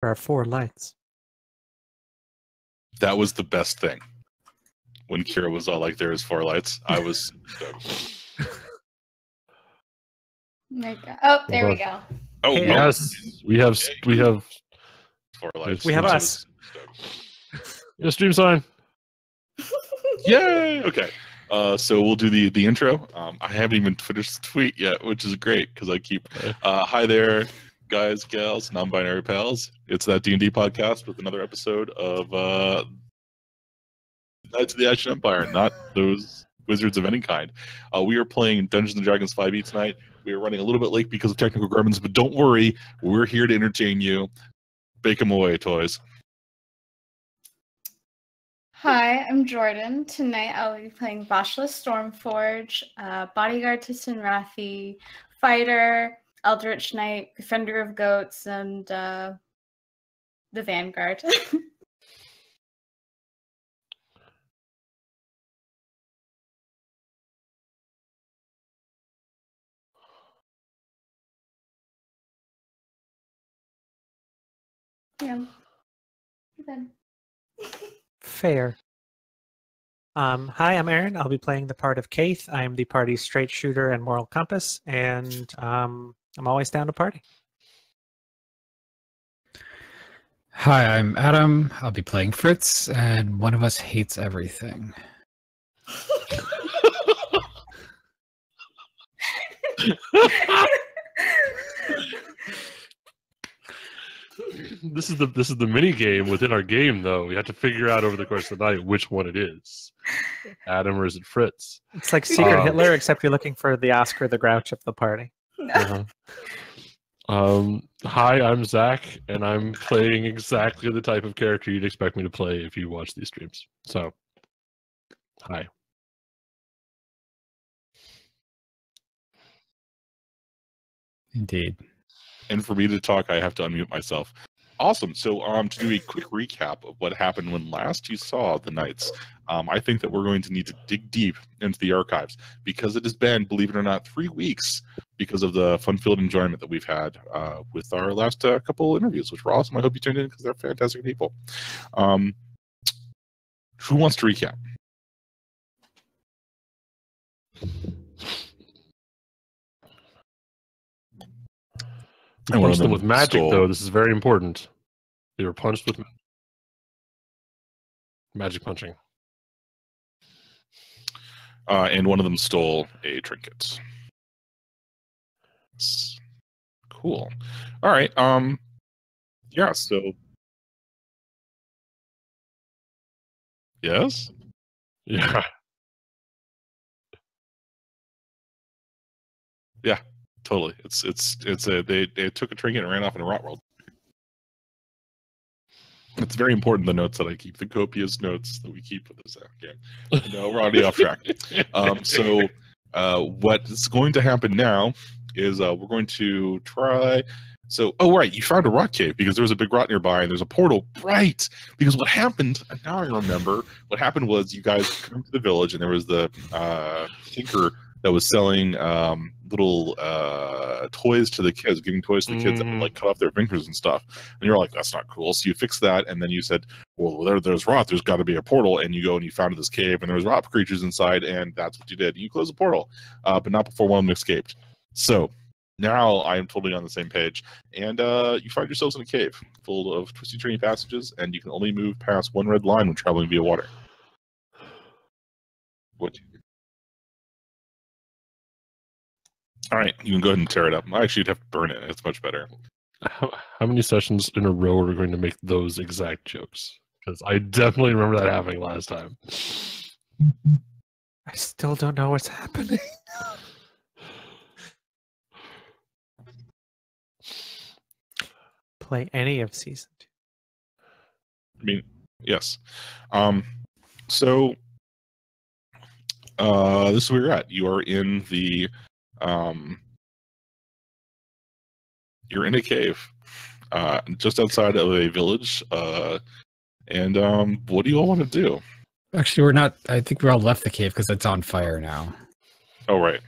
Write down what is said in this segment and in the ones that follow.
There are 4 lights. That was the best thing. When Kira was all like, "There is 4 lights," I was stoked. Oh, there we go. Oh Hey, yes, we have 4 lights. We have us. a stream sign. Yay! Okay. So we'll do the intro. I haven't even finished the tweet yet, which is great because I keep. Hi there, guys, gals, non-binary pals. It's that D&D podcast with another episode of Knights of the Ashen Empire, not those wizards of any kind. We are playing Dungeons and Dragons 5e tonight. We are running a little bit late because of technical gremlins, but don't worry, we're here to entertain you. Bake them away, toys. Hi, I'm Jordan. Tonight I'll be playing Bashless Stormforge, Bodyguard to Sinrathi, Fighter, Eldritch Knight, Defender of Goats, and the Vanguard. Yeah. Good. Fair. Hi, I'm Aaron. I'll be playing the part of Kaith. I am the party's straight shooter and moral compass, and I'm always down to party. Hi, I'm Adam. I'll be playing Fritz, and one of us hates everything. This is the mini game within our game, though. We have to figure out over the course of the night which one it is. Adam or is it Fritz? It's like Secret Hitler, except you're looking for the Oscar the Grouch of the party. Uh-huh. Hi, I'm Zach, and I'm playing exactly the type of character you'd expect me to play if you watch these streams. So, hi. Indeed. And for me to talk, I have to unmute myself. Awesome. So to do a quick recap of what happened when last you saw the Knights, I think that we're going to need to dig deep into the archives because it has been, believe it or not, 3 weeks because of the fun-filled enjoyment that we've had with our last couple interviews, which were awesome. I hope you tuned in because they're fantastic people. Who wants to recap? You punched them with magic, though. This is very important. They were punched with magic punching. And one of them stole a trinket. Cool. All right. Yeah. So. Yes. Yeah. Yeah. Totally. They took a trinket and ran off in a rot world. It's very important, the notes that I keep, the copious notes that we keep with this game. No, we're already off track. So what is going to happen now is we're going to try. So, oh, right, you found a rot cave because there was a big rot nearby and there's a portal. Right, because what happened, and now I remember, what happened was you guys come to the village and there was the tinker that was selling little toys to the kids, giving toys to the kids that would like cut off their fingers and stuff. And you're like, that's not cool. So you fixed that, and then you said, well, there's rot. There's got to be a portal. And you go and you found this cave, and there was rot creatures inside, and that's what you did. You closed the portal, but not before one of them escaped. So now I am totally on the same page. And you find yourselves in a cave full of twisty, turny passages, and you can only move past one red line when traveling via water. What do you do? All right, you can go ahead and tear it up. Actually, you'd have to burn it. It's much better. How many sessions in a row are we going to make those exact jokes? Because I definitely remember that happening last time. I still don't know what's happening. Play any of season 2. I mean, yes. So this is where you're at. You are in the you're in a cave just outside of a village. And what do you all want to do? Actually, we're not. I think we all left the cave because it's on fire now. Oh, right.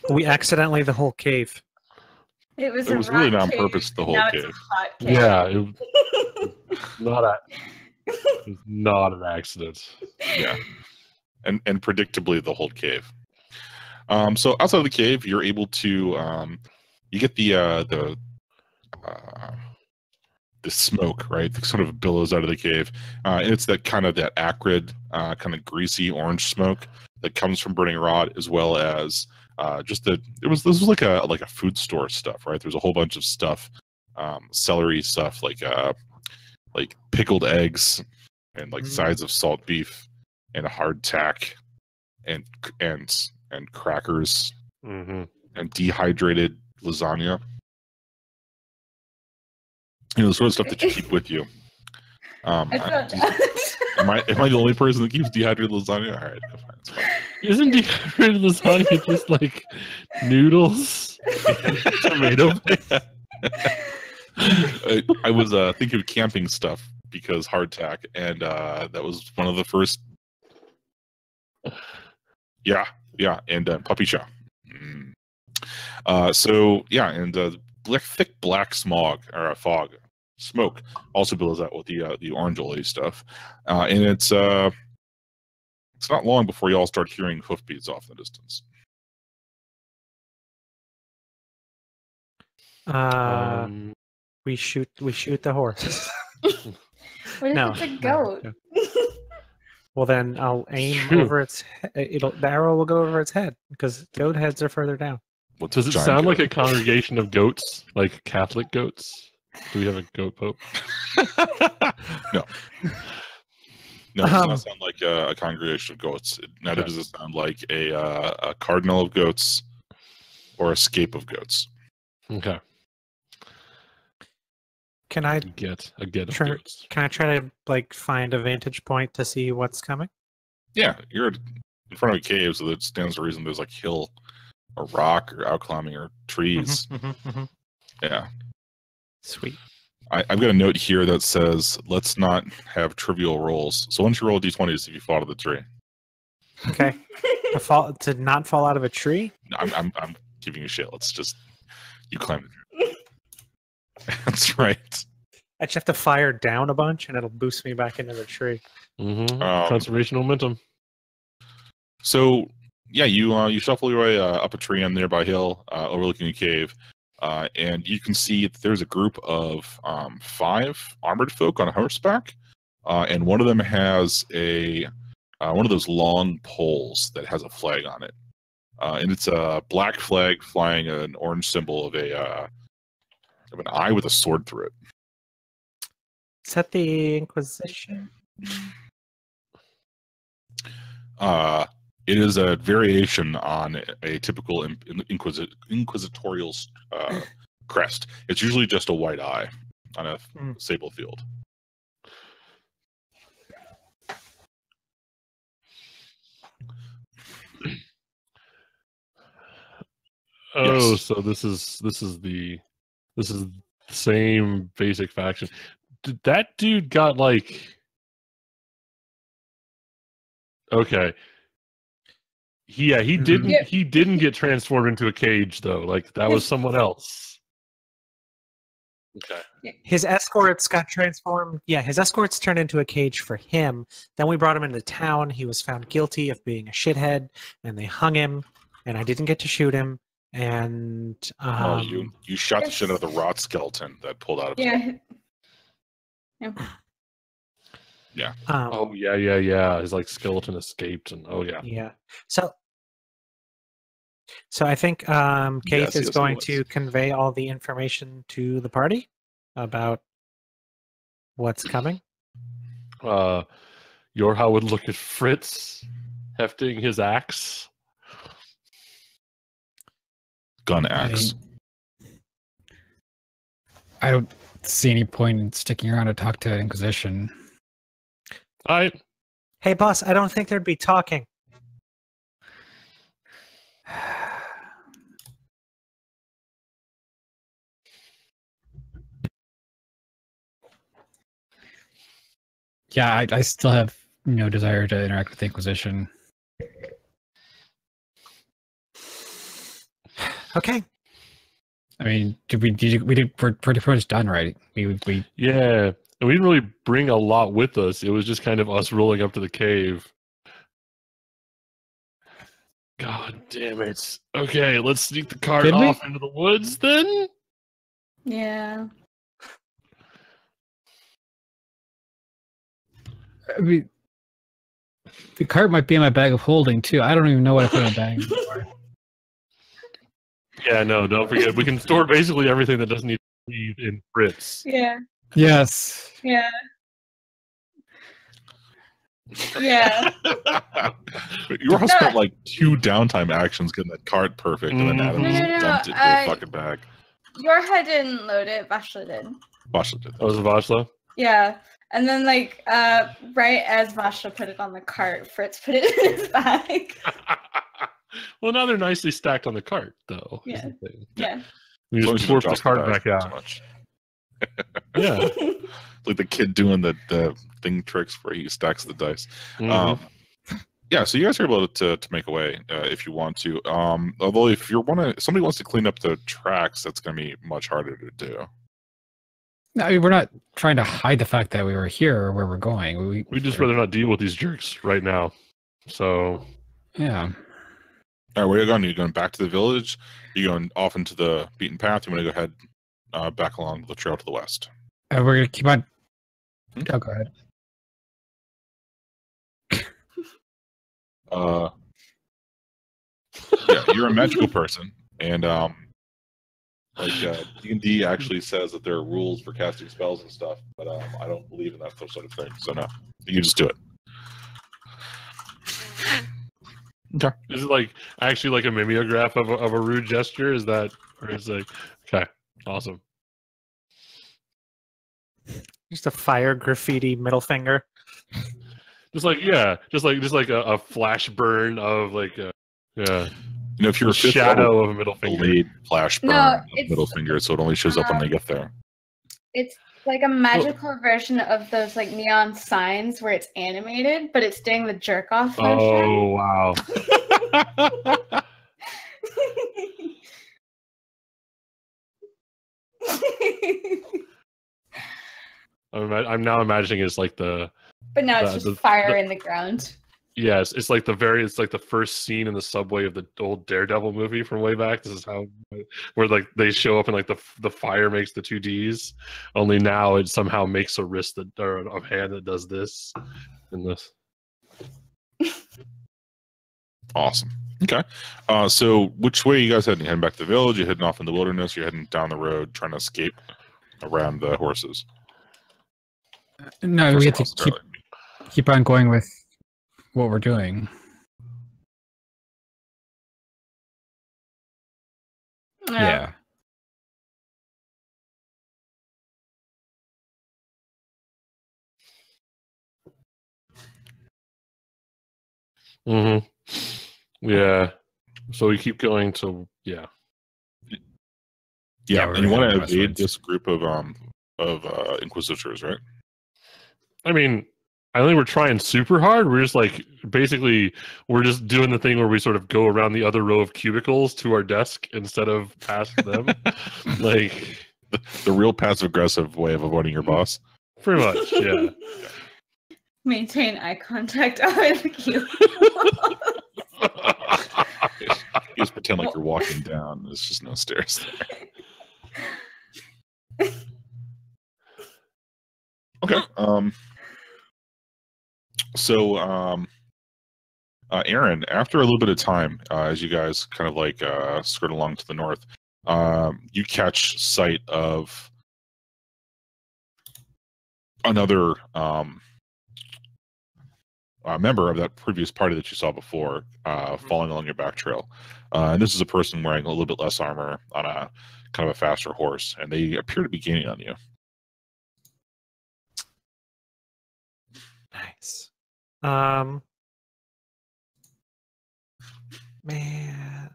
We accidentally the whole cave. It was It a was really rock not on cave, purpose, the whole now cave. It's a hot cave. Yeah, it's not an accident. Yeah. And predictably the whole cave. So outside of the cave, you're able to you get the smoke, right? That sort of billows out of the cave, and it's that acrid, kind of greasy orange smoke that comes from burning rot, as well as this was like a food store stuff, right? There's a whole bunch of stuff, celery stuff, like pickled eggs and like sides of salt beef and a hardtack and crackers Mm-hmm. and dehydrated lasagna. The sort of stuff that you keep with you. Am I the only person that keeps dehydrated lasagna? All right, that's fine. Isn't dehydrated lasagna just like noodles and tomato paste? I was thinking of camping stuff because hardtack, and that was one of the first. Yeah, and puppy chow. So yeah, and thick black fog smoke also billows out with the orange oily stuff, and it's not long before you all start hearing hoofbeats off in the distance. We shoot the horse. What if No, it's a no, goat? no. Well, then I'll aim Shoot. over its. The arrow will go over its head because goat heads are further down. What's Does it giant sound like goat? a congregation of goats, like Catholic goats? Do we have a goat pope? No. No, it does not sound like a congregation of goats. Neither Okay. does it sound like a cardinal of goats or a scape of goats. Okay. Can I Get of Sure. goats. try to like find a vantage point to see what's coming? Yeah, you're in front of a cave, so that stands to reason there's like hill or rock or outclimbing or trees. Yeah. Sweet. I've got a note here that says, let's not have trivial rolls. So once you roll a d20 to see if you fall out of the tree. Okay. To not fall out of a tree? No, I'm giving you shit. Let's just, you climb the tree. That's right. I just have to fire down a bunch and it'll boost me back into the tree. Mm-hmm. Conservation momentum. So yeah, you shuffle your way up a tree on a nearby hill, overlooking a cave, and you can see that there's a group of 5 armored folk on horseback, and one of them has a one of those long poles that has a flag on it, and it's a black flag flying an orange symbol of an eye with a sword through it. Is that the Inquisition? It is a variation on a typical inquisitorial crest. It's usually just a white eye on a sable field. Oh, Yes. so this is the same basic faction. That dude got like okay. He didn't get transformed into a cage though. Like that was someone else. Okay. His escorts got transformed. Yeah, his escorts turned into a cage for him. Then we brought him into town. He was found guilty of being a shithead, and they hung him. And I didn't get to shoot him. And You shot the shit out of the rot skeleton that pulled out of his Yeah. Oh yeah. His like skeleton escaped and Yeah. So I think Keith is going to convey all the information to the party about what's coming. Yorha would look at Fritz hefting his axe. gun axe. I don't see any point in sticking around to talk to Inquisition. Hey, boss, I don't think there'd be talking. Yeah, I still have no desire to interact with the Inquisition. Okay. I mean, we're pretty much done, right? We Yeah, and we didn't really bring a lot with us. It was just kind of us rolling up to the cave. God damn it. Okay, let's sneak the cart Did we? off into the woods then. Yeah. I mean, the cart might be in my bag of holding too. I don't even know what I put in my bag anymore. Yeah, no, don't forget. We can store basically everything that doesn't need to leave in Fritz. Yeah. Yes. Yeah. Yeah. You all spent like 2 downtime actions getting that cart perfect, and then Adam No, just no, dumped it into the fucking bag. Your head didn't load it. Vashla did. Vashla did. That was Vashla? Yeah. And then, like, right as Vashla put it on the cart, Fritz put it in his bag. Well, now they're nicely stacked on the cart, though. is Yeah. the thing. Yeah. We As long just as you don't warp the toss cart bag back too out. much. Yeah. Like the kid doing the thing tricks where he stacks the dice. Mhm. Yeah, so you guys are able to make a way if you want to. Although if somebody wants to clean up the tracks, that's going to be much harder to do. No, I mean, we're not trying to hide the fact that we were here or where we're going. We'd just rather not deal with these jerks right now. So, Yeah. All right, where are you going? Are you going back to the village? Are you going off into the beaten path? You want to go ahead back along the trail to the west? We're gonna keep on. Oh, go ahead. Yeah, you're a magical person, and D&D actually says that there are rules for casting spells and stuff, but I don't believe in that sort of thing. So no, you just do it. Okay. is it like actually like a mimeograph of a rude gesture? Is that, or is it like, okay, awesome. Just a fire graffiti middle finger. Just like, yeah, just like a flash burn of like, yeah, You know, if you're the a fifth shadow level, of a middle finger. delayed flash burn No, of middle finger, so it only shows up when they get there. It's like a magical version of those, like, neon signs where it's animated, but it's doing the jerk off motion. Oh, wow. I'm now imagining it's like the, But now it's just fire in the ground. yes, it's like the first scene in the subway of the old Daredevil movie from way back. This is how, where like they show up and like the fire makes the 2Ds. Only now it somehow makes a wrist or a hand that does this and this. Awesome. Okay. So which way are you guys heading? Heading back to the village? You're heading off in the wilderness? You're heading down the road trying to escape around the horses? No, we have to keep on going with what we're doing. Yeah. Mm-hmm. Yeah. So we keep going to Yeah, we're and you want to heading evade westwards. this group of inquisitors, right? I mean, I don't think we're trying super hard. We're just like, basically, we're just doing the thing where we sort of go around the other row of cubicles to our desk instead of past them. Like, The real passive aggressive way of avoiding your boss. pretty much, yeah. Maintain eye contact out of the queue. You just pretend like you're walking down. There's just no stairs there. Okay. So, Aaron, after a little bit of time, as you guys kind of like skirt along to the north, you catch sight of another member of that previous party that you saw before, following along your back trail. And this is a person wearing a little bit less armor on a kind of a faster horse, and they appear to be gaining on you. Nice. Man.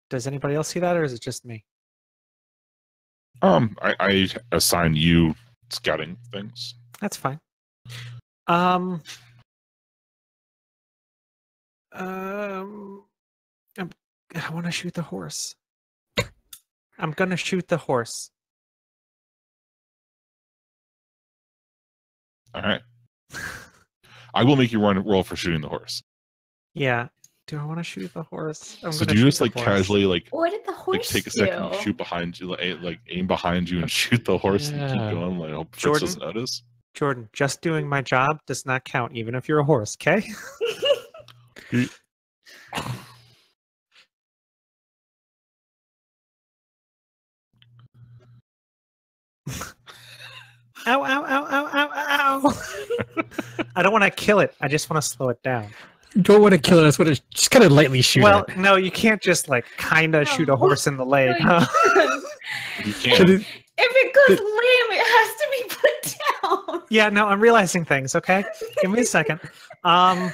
Does anybody else see that, or is it just me? I assign you scouting things. That's fine. I want to shoot the horse. I'm gonna shoot the horse. All right. I will make you roll for shooting the horse. Yeah. Do I want to shoot the horse? I'm So gonna do you shoot just the like horse. casually like What did the horse take a do? second, shoot behind you, like aim behind you and shoot the horse and keep Yeah. going? Like hope Fritz Jordan? doesn't notice. Jordan, just doing my job does not count, even if you're a horse. Okay. Ow, ow, ow, ow, ow, ow. I don't want to kill it. I just want to slow it down. You don't want to kill it. I just want to just kind of lightly shoot Well, it. no, you can't just like kind of shoot a horse in the leg. No, you Huh? can't. You So can't. the- If it goes lame, it has to be put down. Yeah, no, I'm realizing things. Okay, give me a second. How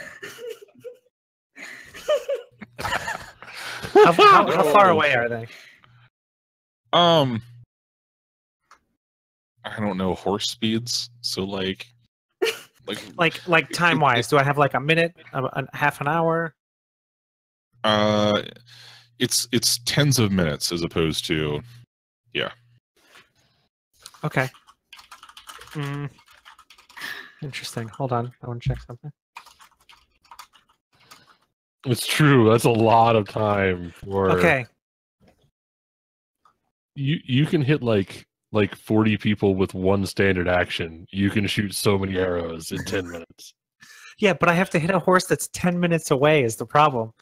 far away are they? I don't know horse speeds. So like Like time wise, do I have like a minute, half an hour? it's tens of minutes as opposed to Okay. Interesting. Hold on, I want to check something. It's true. That's a lot of time for. Okay. You can hit like 40 people with one standard action. You can shoot so many arrows in 10 minutes. Yeah, but I have to hit a horse that's 10 minutes away. Is the problem?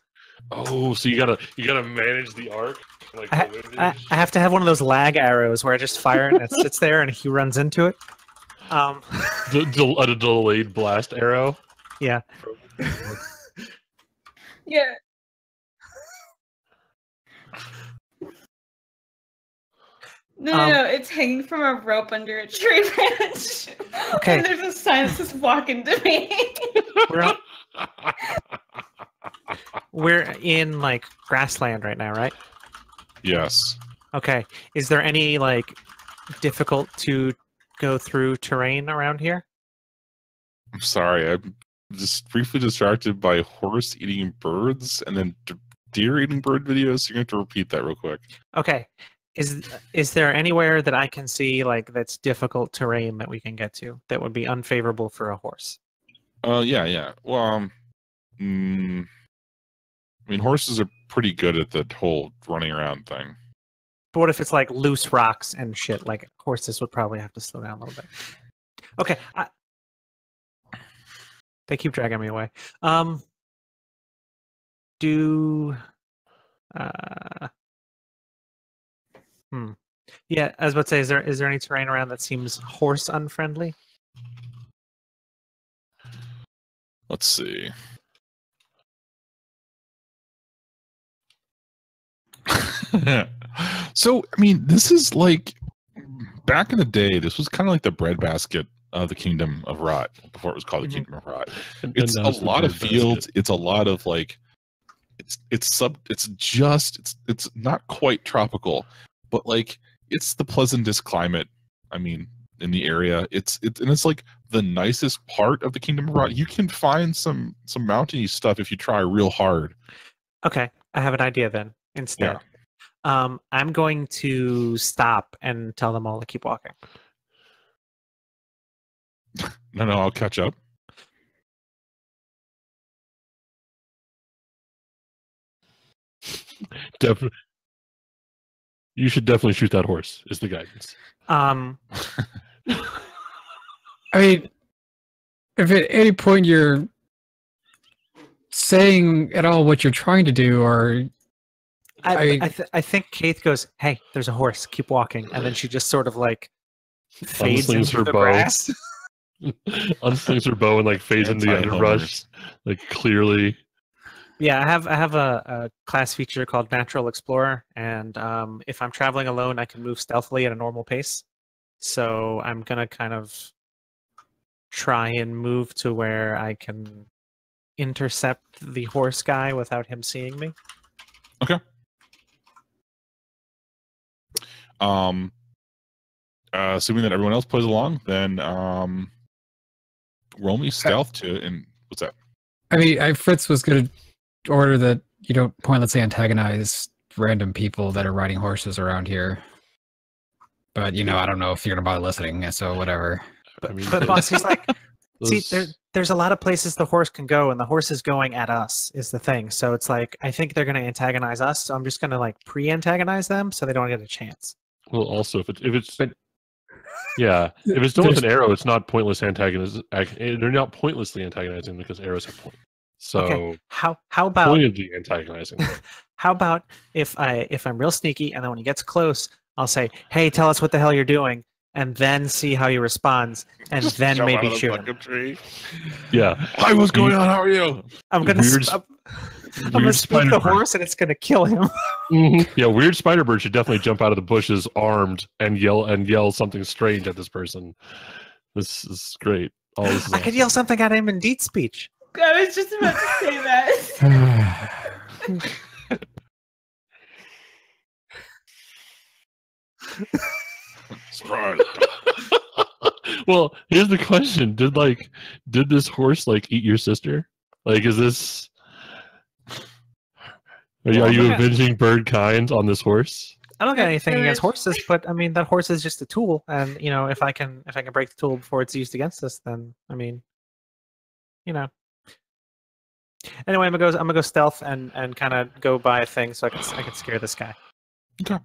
Oh, so you gotta manage the arc. Like I have to have one of those lag arrows where I just fire it and it sits there and he runs into it. a delayed blast arrow. Yeah. Yeah. No, it's hanging from a rope under a tree branch. Okay. And there's a sign that says walk into me. We're in like grassland right now, right? yes. Okay. Is there any like difficult to go through terrain around here? I'm sorry. I'm just briefly distracted by horse eating birds and then deer eating bird videos. So you're going to have to repeat that real quick. Okay. Is there anywhere that I can see like that's difficult terrain that we can get to that would be unfavorable for a horse? Yeah. Well, I mean, horses are pretty good at the whole running around thing. But what if it's like loose rocks and shit? Like horses would probably have to slow down a little bit. Okay. They keep dragging me away. Yeah, I was about to say, is there any terrain around that seems horse unfriendly? Let's see. So, I mean, this is like back in the day. This was kind of like the breadbasket of the Kingdom of Rot before it was called the Kingdom of Rot. It's a lot of fields. It's a lot of like, it's not quite tropical, but like it's the pleasantest climate. I mean, in the area, it's like the nicest part of the Kingdom of Rot. You can find some mountainy stuff if you try real hard. Okay, I have an idea then. Instead, I'm going to stop and tell them all to keep walking. No, I'll catch up. Definitely. You should definitely shoot that horse, is the guidance. I mean, if at any point you're saying at all what you're trying to do, or I think Keith goes, "Hey, there's a horse. Keep walking," and then she just sort of like fades Unslings into her the bow. grass. Unslings her bow and like fades into the underbrush, like clearly. Yeah, I have a class feature called Natural Explorer, and if I'm traveling alone, I can move stealthily at a normal pace. So I'm gonna kind of try and move to where I can intercept the horse guy without him seeing me. Okay. Assuming that everyone else plays along, then roll me stealth and what's that? I mean, Fritz was going to order that you don't pointlessly antagonize random people that are riding horses around here. But I don't know if you're gonna bother listening, so whatever. I mean, But boss, he's like, see, those- there's a lot of places the horse can go, and the horse is going at us is the thing. So it's like I think they're gonna antagonize us. So I'm just gonna like pre-antagonize them so they don't get a chance. well, also if it's yeah, if it's done with an arrow, it's not pointless antagonism. They're not pointlessly antagonizing because arrows have point. So Okay. How about pointedly antagonizing. how about if I'm real sneaky and then when he gets close, I'll say, "Hey, tell us what the hell you're doing," and then see how he responds, and Just then jump out maybe of the shoot him. fucking tree. Yeah, Hi, what's going on? How are you? I'm gonna Weird- I'm gonna weird speak the Spider-Man. horse, and it's gonna kill him. Yeah, weird spider bird should definitely jump out of the bushes armed and yell something strange at this person. This is great. All this is I could yell something at him in deed speech. I was just about to say that. Surprise. Well, here's the question: did this horse eat your sister? Is this? Are you Yeah. avenging bird kind on this horse? I don't got anything against Village. horses, but I mean that horse is just a tool, and if I can break the tool before it's used against us, then I mean, Anyway, I'm gonna go stealth and kind of go buy a thing so I can scare this guy. Okay.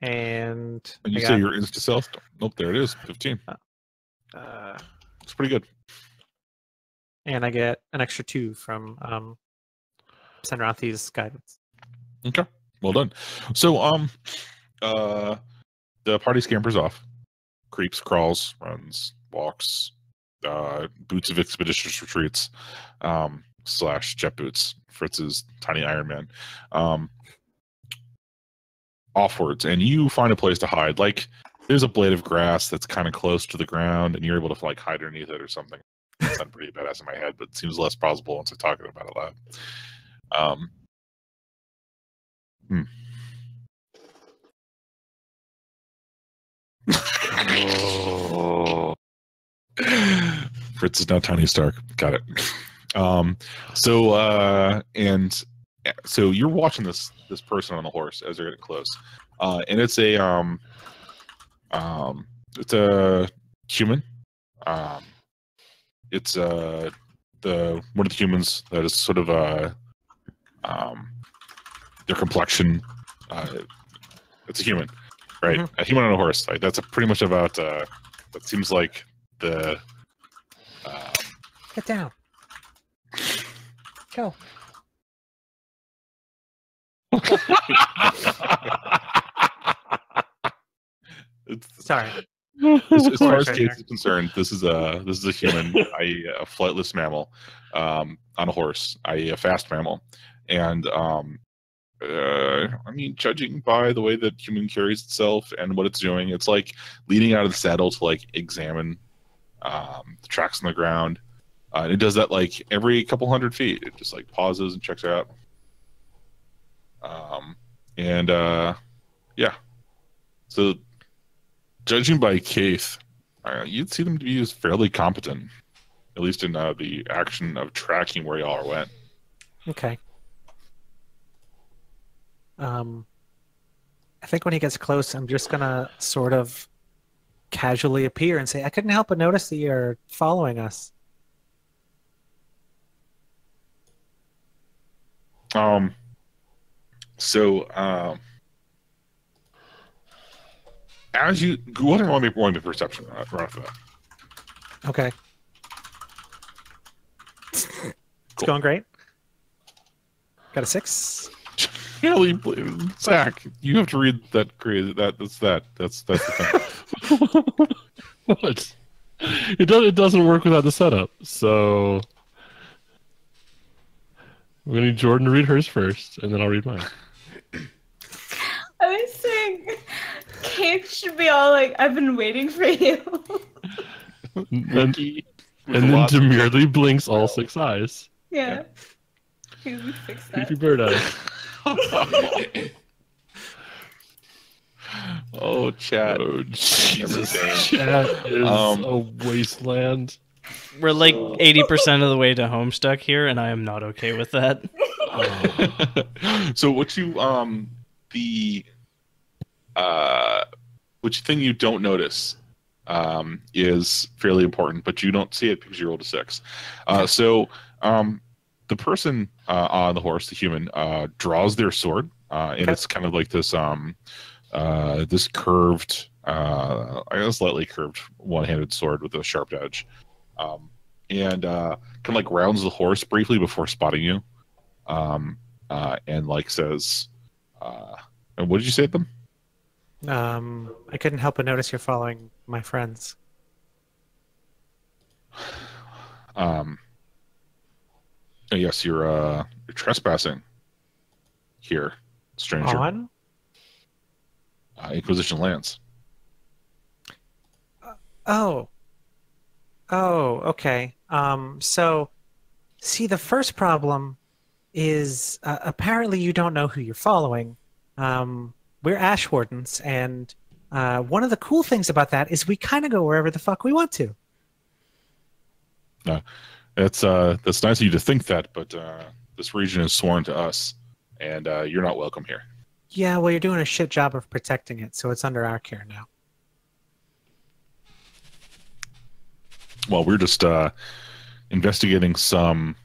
And And you I say got, your insta stealth? Nope, there it is. 15. It's pretty good. and I get an extra 2 from Senrathi's guidance. Okay. Well done. So the party scampers off. Creeps, crawls, runs, walks, boots of expeditious retreats, / jet boots, Fritz's tiny Iron Man. Offwards, and you find a place to hide. There's a blade of grass that's kind of close to the ground, and you're able to hide underneath it or something. That sounds pretty badass in my head, but it seems less plausible once I talk about it loud. Fritz is now Tony Stark. Got it. So you're watching this person on the horse as they're getting close, and it's a human. It's one of the humans that is sort of their complexion. It's a human, right? Mhm. A human on a horse. That's pretty much about. That seems like the. Get down. Go. Sorry. As far as Right Kate there. is concerned, this is a human, a flightless mammal, on a horse, a fast mammal, and I mean, judging by the way that human carries itself and what it's doing, it's leaning out of the saddle to examine the tracks on the ground. And it does that every couple hundred feet. It just pauses and checks out. Yeah. So, judging by Keith, you'd see them to be fairly competent, at least in the action of tracking where y'all went. Okay. I think when he gets close, I'm just gonna sort of casually appear and say, "I couldn't help but notice that you're following us." As you go ahead and roll me perception right off the bat. Okay. It's going great. Got a 6. Kelly, Zach, you have to read that crazy. That's the thing. What? It doesn't work without the setup. So we're gonna need Jordan to read hers first, and then I'll read mine. I was saying, Kate should be all I've been waiting for you. And then demurely blinks all 6 eyes. Yeah. Can we fix that? Creepy bird eyes. Oh, chat. Oh, Jesus. Everything. Chat is a wasteland. We're 80% of the way to Homestuck here, and I am not okay with that. So what you the which thing you don't notice is fairly important, but you don't see it because you rolled a 6. So the person on the horse, the human, draws their sword, and it's kind of like this this curved, I guess slightly curved one-handed sword with a sharp edge, and kind of like rounds the horse briefly before spotting you, and like says, and what did you say to them? I couldn't help but notice you're following my friends. Yes, you're trespassing here, stranger. On? Inquisition lands. Oh, okay. So, see, the first problem is apparently you don't know who you're following. We're Ash Wardens, and one of the cool things about that is we kind of go wherever the fuck we want to. That's nice of you to think that, but this region is sworn to us, and you're not welcome here. Yeah, well, you're doing a shit job of protecting it, so it's under our care now. Well, we're just investigating some.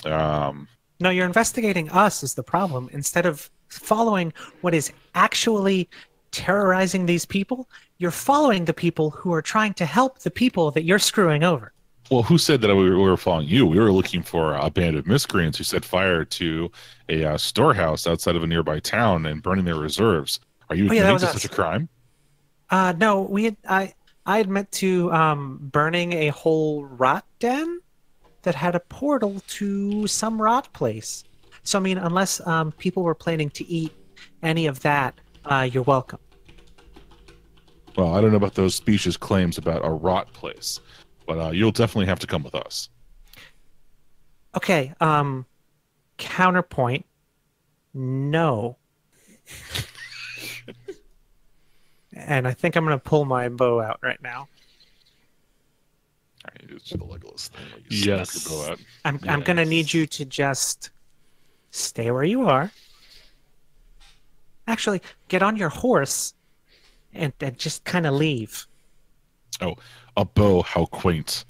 No, you're investigating us is the problem. Instead of following what is actually terrorizing these people, you're following the people who are trying to help the people that you're screwing over. Well, who said that we were following you? We were looking for a band of miscreants who set fire to a storehouse outside of a nearby town and burning their reserves. Are you admitting to such a crime? No, I admit to burning a whole rot den that had a portal to some rot place. So, I mean, unless people were planning to eat any of that, you're welcome. Well, I don't know about those specious claims about a rot place, but you'll definitely have to come with us. Okay, counterpoint, no. And I think I'm going to pull my bow out right now. All right, it's the Legolas thing. Like Yes. snap your bow out. I'm going to need you to just stay where you are. Actually, get on your horse and just kind of leave. Oh, a bow, how quaint.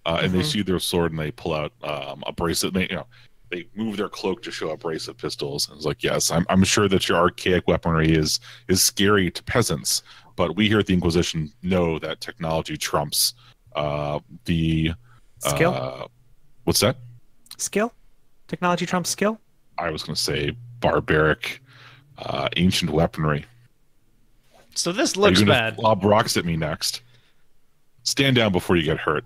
And they see their sword and they pull out a bracelet. They move their cloak to show a brace of pistols. And it's like, yes, I'm sure that your archaic weaponry is scary to peasants, but we here at the Inquisition know that technology trumps the Skill? What's that? Skill? Technology trumps skill? I was going to say barbaric, ancient weaponry. So this Are looks you gonna bad. lob rocks at me next? Stand down before you get hurt.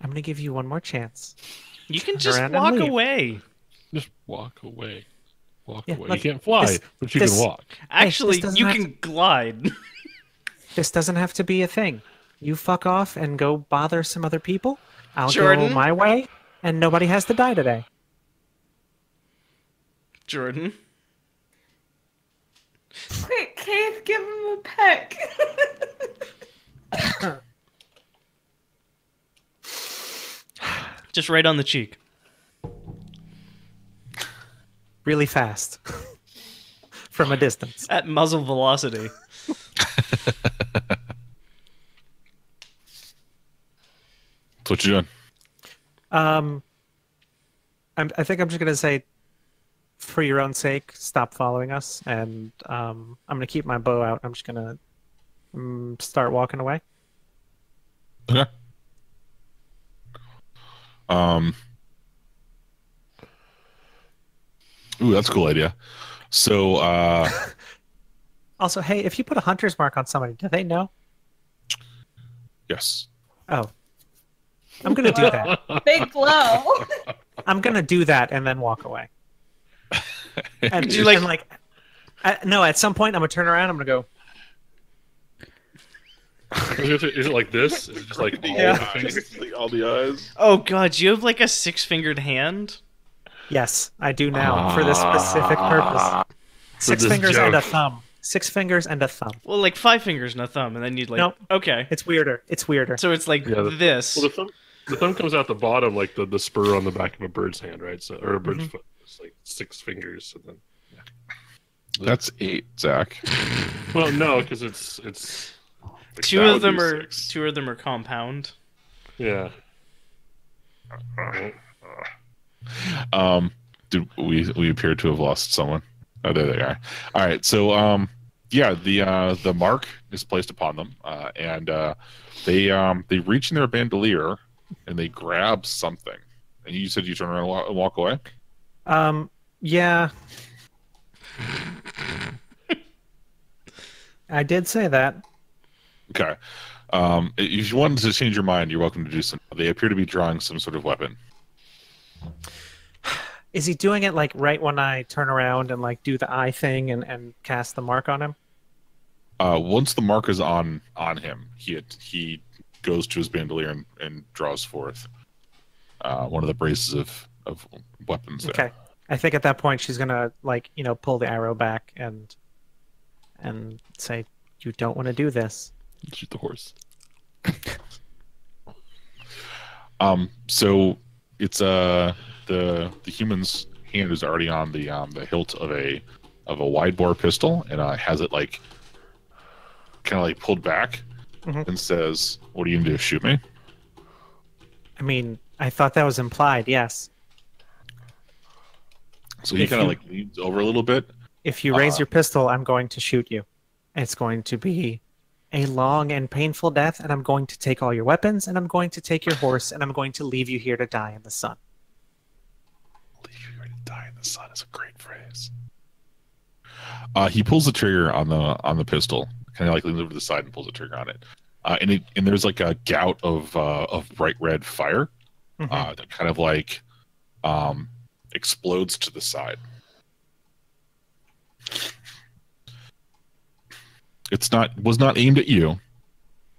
I'm going to give you one more chance. You can Turn just around and walk leave. away. Just walk away. Walk Yeah, away. look, You can't fly, this- but you this- can walk. Actually, doesn't you have can glide. This doesn't have to be a thing. You fuck off and go bother some other people. I'll Jordan? go my way, and nobody has to die today. Jordan. Quick, Cave, give him a peck. Just right on the cheek. Really fast. From a distance. At muzzle velocity. That's what you're doing. I think I'm just going to say, for your own sake, stop following us, and I'm going to keep my bow out. I'm just going to start walking away. Okay. Ooh, that's a cool idea. So, Also, hey, if you put a hunter's mark on somebody, do they know? yes. Oh. I'm going to do that. Big blow. I'm going to do that and then walk away. And, you, like- and like, no, at some point I'm going to turn around, I'm going to go, Is it like this? Is it just like all Yeah. the fingers? Like all the eyes. Oh god, do you have like a 6-fingered hand? yes, I do now for this specific purpose. 6 this fingers and a joke. thumb. 6 fingers and a thumb. Well, like 5 fingers and a thumb, and then you'd like. Nope. Okay. It's weirder. It's weirder. So it's like Yeah, this. Well, the thumb comes out the bottom, like the spur on the back of a bird's hand, right? So, or a bird's foot. It's like 6 fingers, and then. That's 8, Zach. Well, no, because it's. Two that of would them be are 6. 2 of them are compound. Yeah. Did we appear to have lost someone? Oh, there they are. All right, so yeah, the mark is placed upon them, and they reach in their bandolier and they grab something. And you said you turn around and walk away. Yeah. I did say that. Okay. If you wanted to change your mind, you're welcome to do so. They appear to be drawing some sort of weapon. Is he doing it like right when I turn around and like do the eye thing and cast the mark on him? Once the mark is on him, he goes to his bandolier and draws forth one of the braces of weapons. There. Okay. I think at that point she's gonna like pull the arrow back and say, "You don't want to do this." Shoot the horse. So it's the human's hand is already on the hilt of a wide bore pistol, and has it like kind of like pulled back, and says, "What are you gonna do? Shoot me?" I mean, I thought that was implied. Yes. So he kind of like leans over a little bit. If you raise your pistol, I'm going to shoot you. It's going to be a long and painful death, and I'm going to take all your weapons, and I'm going to take your horse, and I'm going to leave you here to die in the sun. Leave you here to die in the sun is a great phrase. He pulls the trigger on the pistol, kind of like leans over to the side and pulls the trigger on it. And there's like a gout of bright red fire that kind of like explodes to the side. Was not aimed at you,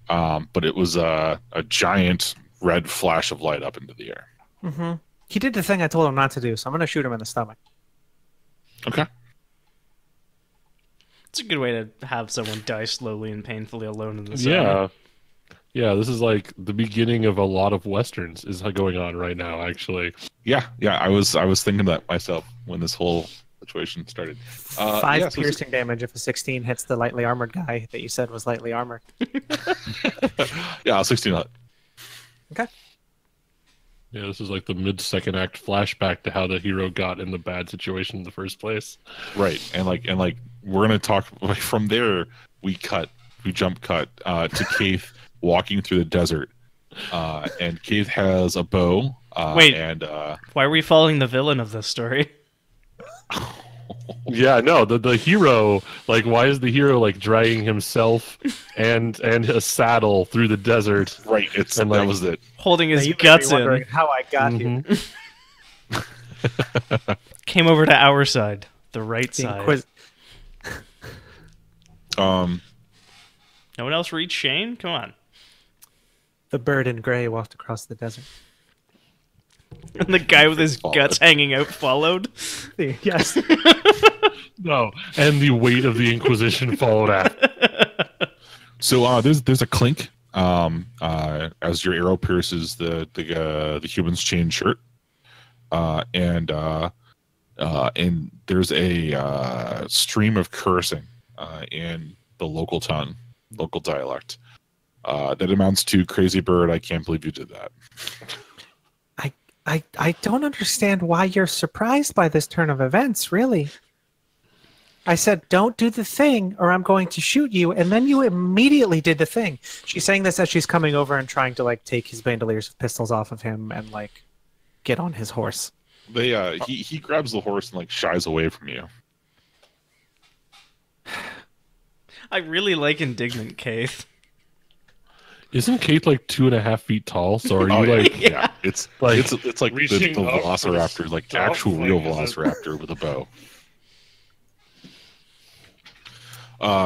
but it was a giant red flash of light up into the air. He did the thing I told him not to do, so I'm going to shoot him in the stomach. Okay. It's a good way to have someone die slowly and painfully alone in the sun. Yeah, this is like the beginning of a lot of westerns is going on right now, actually. Yeah. I was thinking that myself when this whole situation started. 5 piercing damage if a 16 hits the lightly armored guy that you said was lightly armored. Yeah, 16. Okay. Yeah, this is like the mid-second act flashback to how the hero got in the bad situation in the first place. Right, and like we're gonna talk from there. We jump cut to Keith walking through the desert, and Keith has a bow. Wait, and why are we following the villain of this story? Yeah, no, the hero, like, why is the hero like dragging himself and a saddle through the desert? Right, and that was it. Holding his Now, you may be guts wondering in. how I got here. Came over to our side, the right The side. Um, No one else reached Shane? Come on. The bird in gray walked across the desert. And the guy with his Followed. guts hanging out followed. Yes. No, and the weight of the Inquisition followed after. so there's a clink as your arrow pierces the human's chain shirt, and there's a stream of cursing in the local tongue, local dialect, that amounts to "Crazy bird, I can't believe you did that." I don't understand why you're surprised by this turn of events, really. I said, don't do the thing or I'm going to shoot you, and then you immediately did the thing. She's saying this as she's coming over and trying to like take his bandoliers of pistols off of him and like get on his horse. He grabs the horse and like shies away from you. I really like indignant Keith. Isn't Kate like 2.5 feet tall? So are you like? Yeah, it's like it's like the reaching up for velociraptor, like stuff, actual real like, is it- velociraptor with a bow.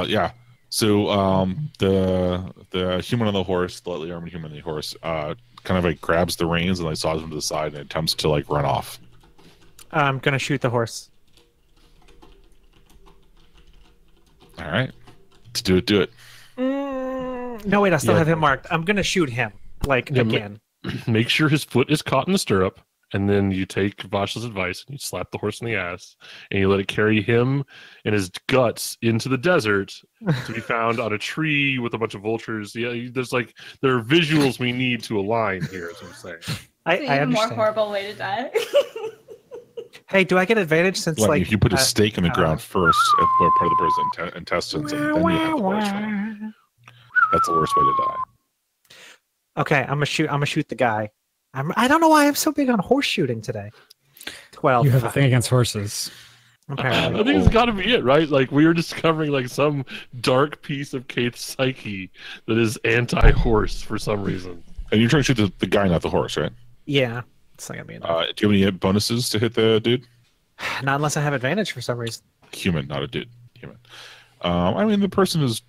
Yeah. So the human on the horse, the lightly armored human on the horse, kind of like grabs the reins and like saws him to the side and attempts to like run off. I'm gonna shoot the horse. All All right. To do it, do it. No, wait, I still Yeah. have him marked. I'm gonna shoot him Yeah, again. Make sure his foot is caught in the stirrup, and then you take Vash's advice and you slap the horse in the ass, and you let it carry him and his guts into the desert to be found on a tree with a bunch of vultures. Yeah, there are visuals we need to align here. Is what I'm saying. It's I an even more understand. horrible way to die. Hey, do I get advantage since Like, like if you put a stake in the ground first, at where part of the bird's intestines, and then you have the horse one. That's the worst way to die. Okay, I'm gonna shoot the guy. I don't know why I'm so big on horse shooting today. 12. You have a thing against horses. I Apparently. think it's got to be it, right? Like we are discovering like some dark piece of Kate's psyche that is anti-horse for some reason. And you're trying to shoot the guy, not the horse, right? Yeah, it's not gonna be enough. Do you have any bonuses to hit the dude? Not unless I have advantage for some reason. Human, not a dude. Human. I mean, the person has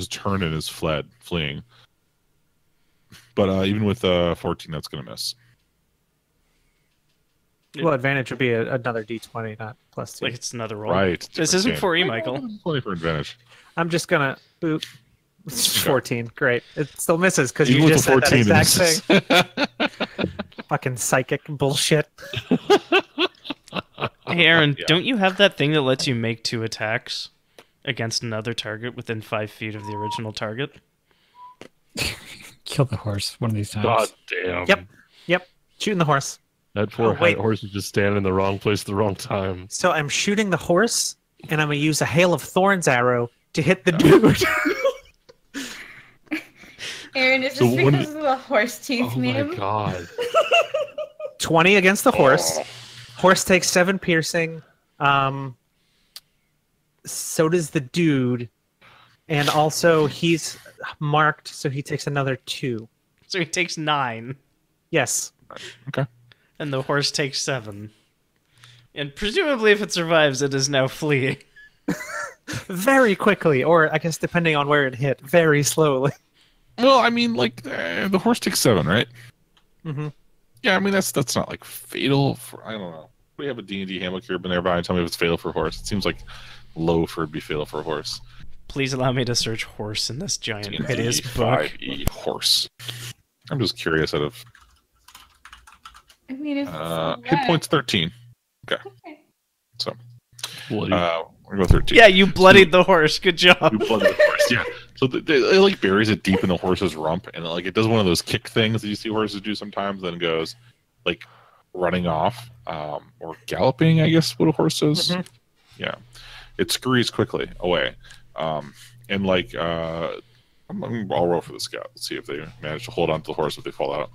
turned and is fleeing. But even with 14, that's gonna miss. Well, advantage would be another D20, not +2. Like it's another roll. Right. This isn't for you, Michael. 20 for advantage. I'm just gonna boop. 14. Great. It still misses because Even you with just the said that 14, exact it thing. Fucking psychic bullshit. Hey, Aaron, Yeah. don't you have that thing that lets you make 2 attacks against another target within 5 feet of the original target? Kill the horse one of these times. God damn. Yep. Shooting the horse. That poor wait. horse is just standing in the wrong place at the wrong time. So I'm shooting the horse, and I'm gonna use a hail of thorns arrow to hit the dude. Aaron, is So this when because of the horse teeth Oh my meme? god. 20 against the horse. Horse takes 7 piercing. So does the dude, and also he's marked, so he takes another 2. So he takes 9, Yes. Okay. and the horse takes 7. And presumably, if it survives, it is now fleeing. Very quickly, or I guess depending on where it hit, very slowly. Well, I mean, like the horse takes 7, right? Mm-hmm. Yeah, I mean that's not like fatal for. I don't know. We have a D&D handbook here, but nearby. Tell me if it's fatal for a horse. It seems like low for it to be fatal for a horse. Please allow me to search horse in this giant D&D hideous book. 5e horse. I'm just curious. Out of I mean, it's hit points 13. Okay. So Bloody. we're going 13. Yeah, you bloodied the horse. Good job. You blood the horse. Yeah. So it like buries it deep in the horse's rump, and like it does one of those kick things that you see horses do sometimes. Then goes like running off or galloping. I guess what a horse does. Mhm. Yeah, it scurries quickly away, and like I'll roll for the scout. Let's see if they manage to hold on to the horse if they fall out.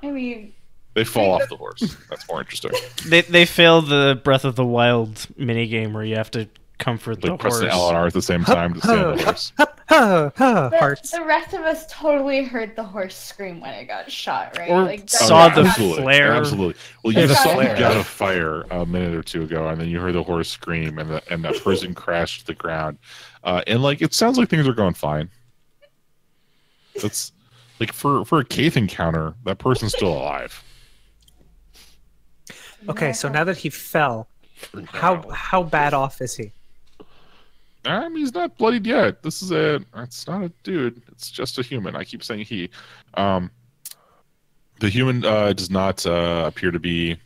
I mean, They fall off the horse. That's more interesting. They fail the Breath of the Wild minigame where you have to comfort the Like press horse. the L and R at the same time to stand the horse. Hearts. the rest of us totally heard the horse scream when it got shot, right? Or Like, saw that- the absolutely, flare. Absolutely. Well, Yeah, you the saw flare. it got a fire a minute or two ago, and then you heard the horse scream, and that person crashed to the ground. And like it sounds like things are going fine. That's like for a cave encounter, that person's still alive. Okay, so now that he fell, how bad off is he? I mean, he's not bloodied yet. It's not a dude. It's just a human. I keep saying he. The human does not appear to be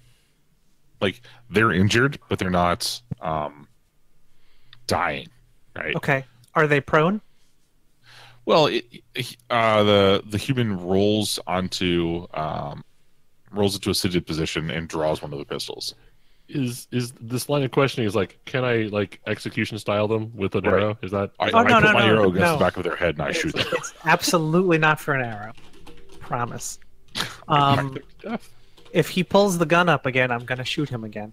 like they're injured, but they're not dying, right? Okay, are they prone? Well, the human rolls into a seated position and draws one of the pistols. Is this line of questioning is like, can I like execution style them with an Right. arrow? Is that I Oh, no, put no, my no, arrow against no. the back of their head and I shoot them. It's absolutely not for an arrow. Promise. Death. If he pulls the gun up again, I'm gonna shoot him again.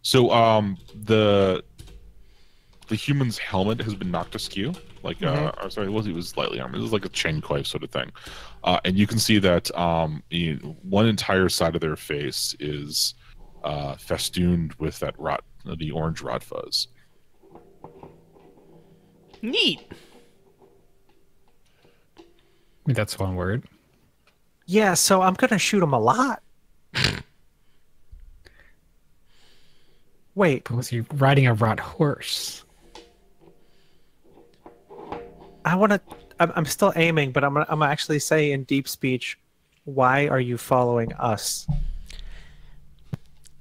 So the human's helmet has been knocked askew. Like I'm sorry, it was slightly armored. It was like a chain clave sort of thing, and you can see that one entire side of their face is festooned with that the orange rot fuzz. Neat. I mean, that's one word. Yeah, so I'm gonna shoot him a lot. Wait, But was he riding a rot horse? I want to. I'm still aiming, but I'm actually say in deep speech, why are you following us?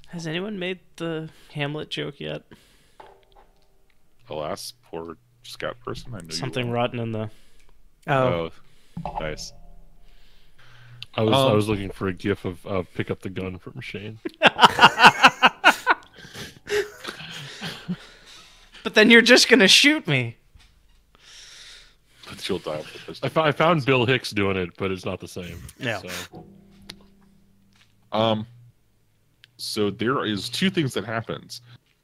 Has anyone made the Hamlet joke yet? Alas, poor scout person. I know Something you will. rotten in the. Oh, Nice. I was looking for a gif of pick up the gun from Shane. But then you're just gonna shoot me. But you'll die with the pistol. I found Bill Hicks doing it, but it's not the same. No. So there is two things that happens.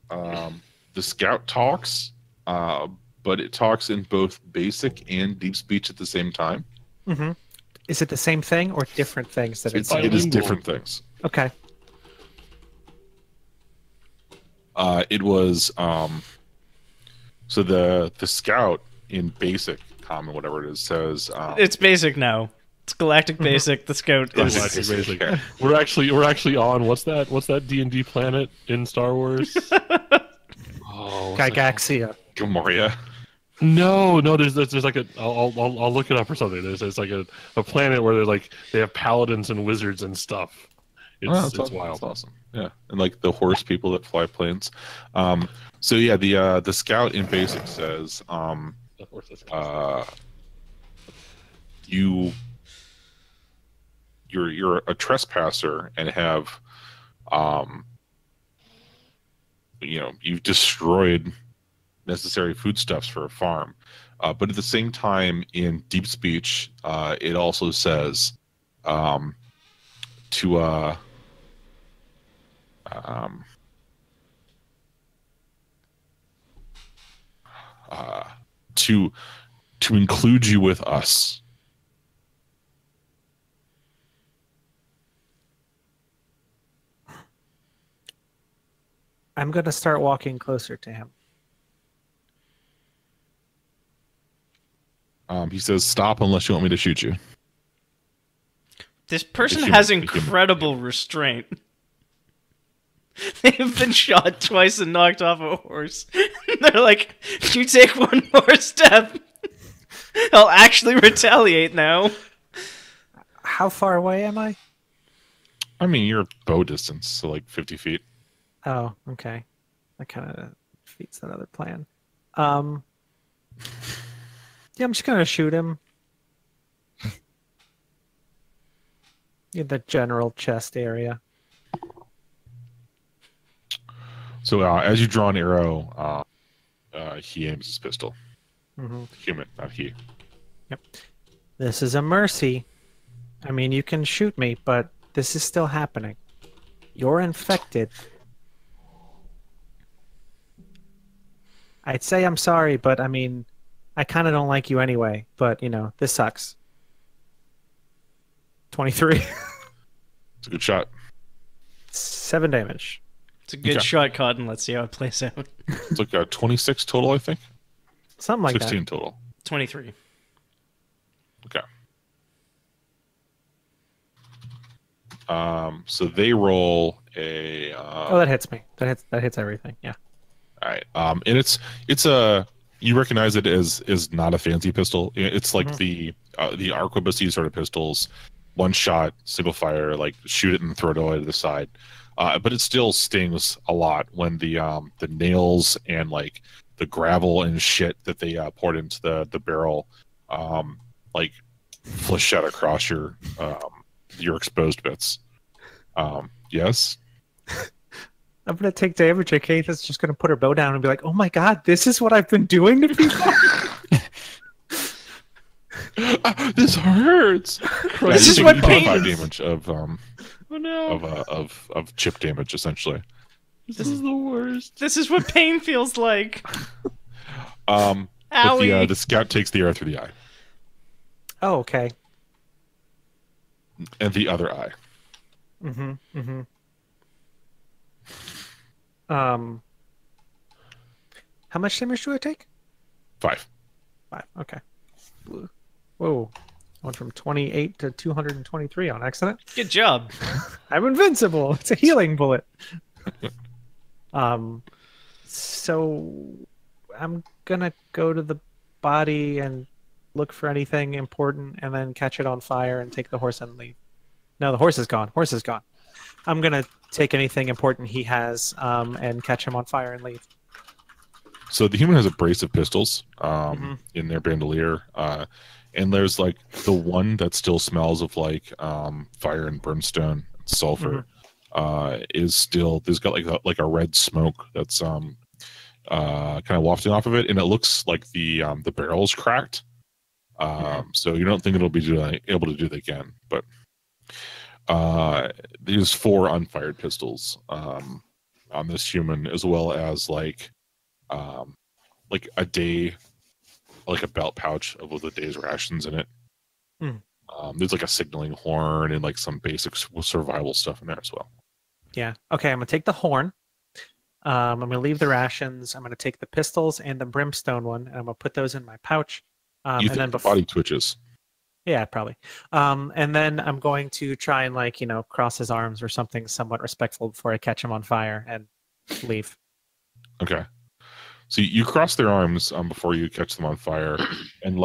The scout talks, but it talks in both basic and deep speech at the same time. mm-hmm. Is it the same thing or different things that it's? It is bilingual. different things. Okay. It was so the scout in basic common, whatever it is, says It's basic now. It's Galactic Basic. The Scout is. Galactic Basic. Yeah. We're actually on what's that D&D planet in Star Wars? Oh, what's that called? Gygaxia. Gamoria. No, there's like a I'll look it up or something. There's like a planet where they have paladins and wizards and stuff. It's That's wild. That's awesome. Yeah, and like the horse people that fly planes. So yeah, the scout in basic says you're a trespasser and have you've destroyed necessary foodstuffs for a farm, but at the same time in deep speech it also says to include you with us. I'm gonna start walking closer to him. He says, "Stop unless you want me to shoot you." This person human- has the human. incredible restraint. They've been shot twice and knocked off a horse. They're like, you take one more step, I'll actually retaliate now. How far away am I? I mean, you're bow distance, so like 50 feet. Oh, okay. That kind of defeats that other plan. Yeah, I'm just gonna shoot him. In the general chest area. So as you draw an arrow, he aims his pistol. Mm-hmm. Human, not he. Yep. This is a mercy. I mean, you can shoot me, but this is still happening. You're infected. I'd say I'm sorry, but I mean, I kind of don't like you anyway. But, you know, this sucks. 23. It's a good shot. 7 damage. It's a good Okay. shot, Cotton. Let's see how it plays out. It's like 26 total, I think. Something like 16 total. 23. Okay. So they roll a. that. Oh, that hits me. That hits everything. Yeah. All right. And it's a. You recognize it as not a fancy pistol. It's like the arquebussy sort of pistols, one shot, single fire, like shoot it and throw it away to the side. But it still stings a lot when the nails and like the gravel and shit that they poured into the barrel, like flesh out across your exposed bits. Yes. I'm gonna take damage, and Kate is just gonna put her bow down and be like, "Oh my god, this is what I've been doing to people." This hurts. This you is take what 25 pain- damage of Oh no. of chip damage essentially. This is the worst. This is what pain feels like. But Owie. the scout takes the arrow through the eye Oh, okay. and the other eye. Mm-hmm. Mm-hmm. How much damage do I take? 5. 5. Okay. Whoa. Went from 28 to 223 on accident. Good job. I'm invincible. It's a healing bullet. So I'm gonna go to the body and look for anything important, and then catch it on fire and take the horse and leave. No, the horse is gone. Horse is gone. I'm gonna take anything important he has and catch him on fire and leave. So the human has a brace of pistols in their bandolier, and there's like the one that still smells of like fire and brimstone and sulfur. Is still there's got like a red smoke that's kind of wafting off of it, and it looks like the barrel's cracked. So you don't think it'll be able to do that again, but there's 4 unfired pistols on this human, as well as like a day, like a belt pouch with a day's rations in it. There's like a signaling horn and like some basic survival stuff in there as well. Yeah. Okay, I'm gonna take the horn. I'm gonna leave the rations. I'm gonna take the pistols and the brimstone one, and I'm gonna put those in my pouch. You and think then the body twitches? Yeah, probably. And then I'm going to try and cross his arms or something somewhat respectful before I catch him on fire and leave. Okay. So you cross their arms before you catch them on fire, and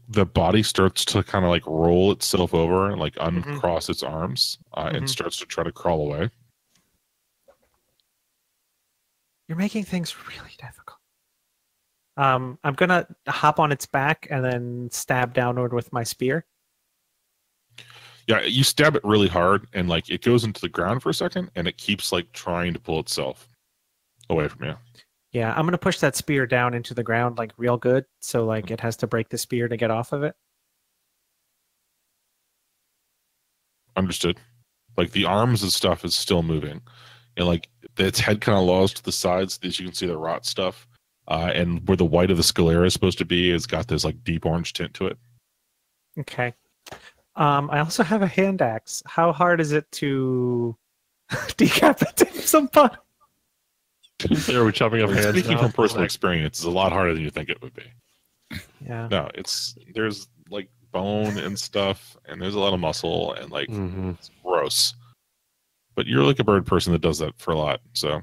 the body starts to kind of like roll itself over and like uncross its arms and starts to try to crawl away. You're making things really difficult. I'm gonna hop on its back and then stab downward with my spear. Yeah, you stab it really hard, and like it goes into the ground for a second, and it keeps like trying to pull itself away from you. Yeah, I'm gonna push that spear down into the ground like real good, so like it has to break the spear to get off of it. Understood. Like the arms and stuff is still moving, and like its head kind of lolls to the sides, so that you can see the rot stuff. And where the white of the sclera is supposed to be, it's got this like deep orange tint to it. Okay. I also have a hand axe. How hard is it to decapitate somebody? Are we chopping up hands? Speaking now? from personal experience, it's a lot harder than you think it would be. Yeah. No, there's like bone and stuff, and there's a lot of muscle, and like it's gross. But you're like a bird person that does that for a lot, so.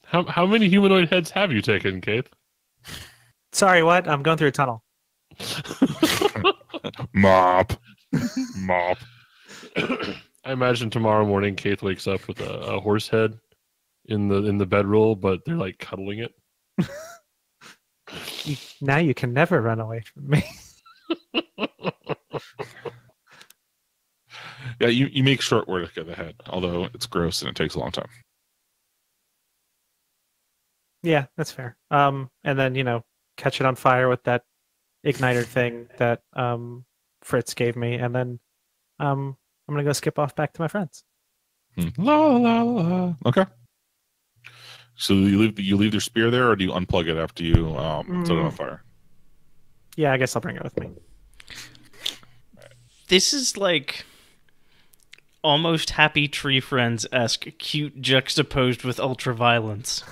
How many humanoid heads have you taken, Keith? Sorry, what? I'm going through a tunnel. Mop. I imagine tomorrow morning Keith wakes up with a horse head in the bedroll, but they're like cuddling it. Now you can never run away from me. Yeah, you make short work of the head, although it's gross and it takes a long time. Yeah, that's fair. And then, catch it on fire with that igniter thing that Fritz gave me, and then I'm gonna go skip off back to my friends. La la la. Okay. So you leave their spear there, or do you unplug it after you set it on fire? Yeah, I guess I'll bring it with me. This is like almost Happy Tree Friends-esque, cute juxtaposed with ultra-violence.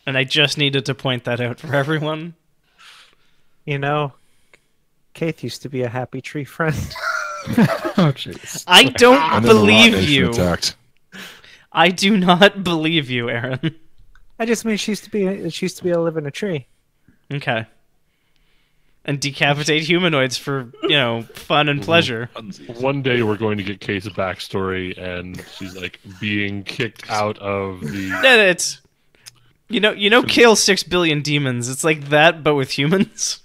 And I just needed to point that out for everyone. Keith used to be a happy tree friend. Oh, jeez. I don't believe you. Attacked. I do not believe you, Aaron. I just mean she used to be able to live in a tree. Okay. And decapitate humanoids for, fun and pleasure. One day we're going to get Kate's backstory, and she's like being kicked out of the. It's kill 6 billion demons. It's like that, but with humans.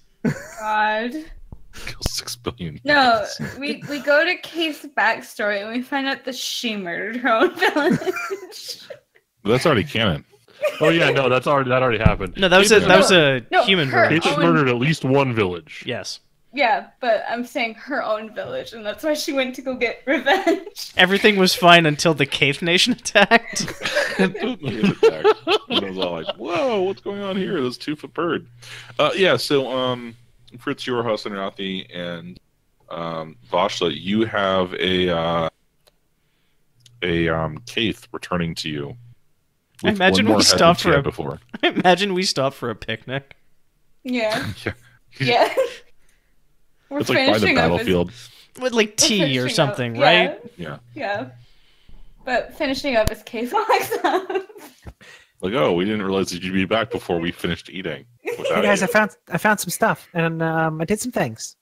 God. Kill 6 billion. No, we go to Kate's backstory and we find out that she murdered her own village. That's already canon. Oh yeah, no, that already happened. No, that was a human her village. Kate has murdered at least one village. Yes. Yeah, but I'm saying her own village, and that's why she went to go get revenge. Everything was fine until the Cave Nation attacked. And I was all like, "Whoa, what's going on here? This 2-foot bird." Yeah. So, Fritz, Yorhus, and Rathi, and Vashla, you have a Kaith returning to you. I imagine we stopped for before. I imagine we stopped for a picnic. Yeah. Yeah. Yeah. We're It's like by the battlefield. With like tea or something, up. right? Yeah. Yeah. But finishing up is Kaith walks up. Like, oh, we didn't realize that you'd be back before we finished eating. Hey guys, I found some stuff, and I did some things.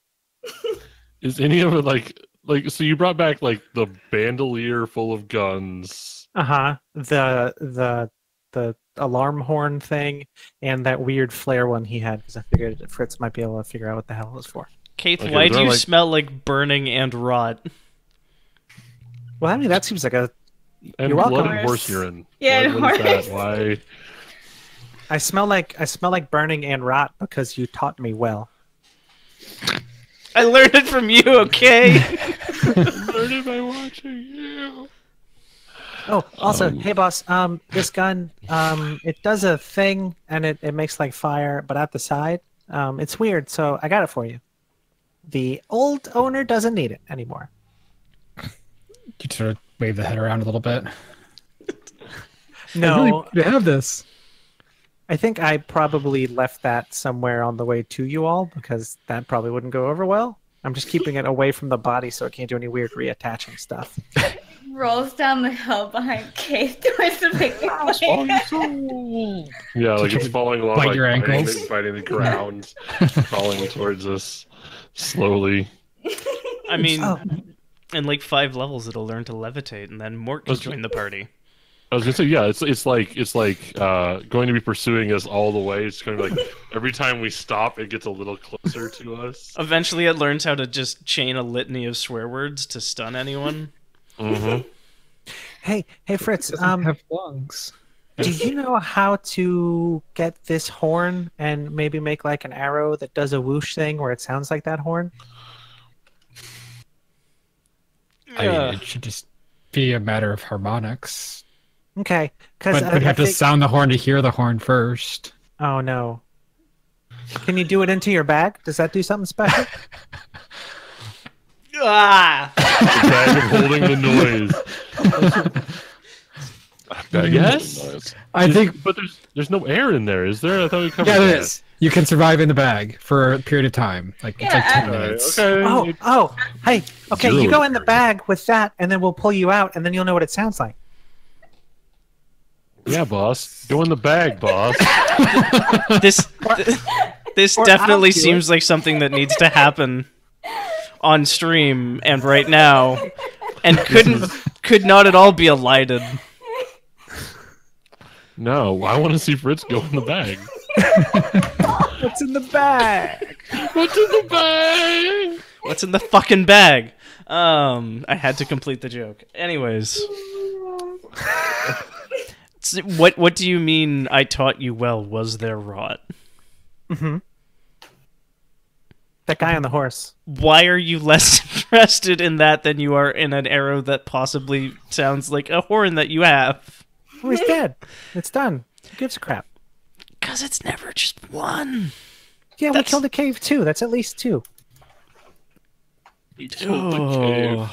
Is any of it like? So you brought back like the bandolier full of guns. The alarm horn thing, and that weird flare one he had, because I figured that Fritz might be able to figure out what the hell it was for. Keith, Okay, why do you like... smell like burning and rot? Well, I mean, that seems like a... And You're welcome. blood and horse urine. Yeah, What is horse. that? Why? I smell like burning and rot because you taught me well. I learned it from you, okay? Learned it by watching you. Oh, also, hey boss, this gun, it does a thing, and it makes like fire, but at the side, it's weird, so I got it for you. The old owner doesn't need it anymore. You sort of wave the head around a little bit. No, I really need to have this. I think I probably left that somewhere on the way to you all, because that probably wouldn't go over well. I'm just keeping it away from the body so it can't do any weird reattaching stuff. Rolls down the hill behind Kate towards the big Yeah, like it's falling along, Bite like your ankles. biting the ground, falling towards us slowly. I mean, Oh. in like 5 levels, it'll learn to levitate, and then Mort can join the party. I was gonna say, yeah, it's like going to be pursuing us all the way. It's going to be like every time we stop, it gets a little closer to us. Eventually, it learns how to just chain a litany of swear words to stun anyone. Mm-hmm. Hey Fritz, Doesn't have lungs. do you know how to get this horn and maybe make like an arrow that does a whoosh thing where it sounds like that horn? I mean, it should just be a matter of harmonics. Okay, because But we'd have to sound the horn to hear the horn first. Oh no! Can you do it into your bag? Does that do something special? Ah! The bag of holding the noise. Yes? I think, But there's no air in there, is there? I thought we covered yeah, there that. is. You can survive in the bag for a period of time. Like it's like 10 minutes. Okay. Hey, okay, Zero you go in the degree. bag with that, and then we'll pull you out, and then you'll know what it sounds like. Yeah, boss. Go in the bag, boss. This this or I'll definitely do seems like something that needs to happen on stream and right now, and could not at all be elided. No, I want to see Fritz go in the bag. What's in the bag? What's in the bag? What's in the fucking bag? I had to complete the joke. Anyways. What do you mean I taught you well? Was there rot? Mm-hmm. That guy on the horse. Why are you less interested in that than you are in an arrow that possibly sounds like a horn that you have? Oh, he's dead. It's done. Who gives a crap? Because it's never just one. Yeah, we That's- killed a cave too. That's at least 2. We killed the cave.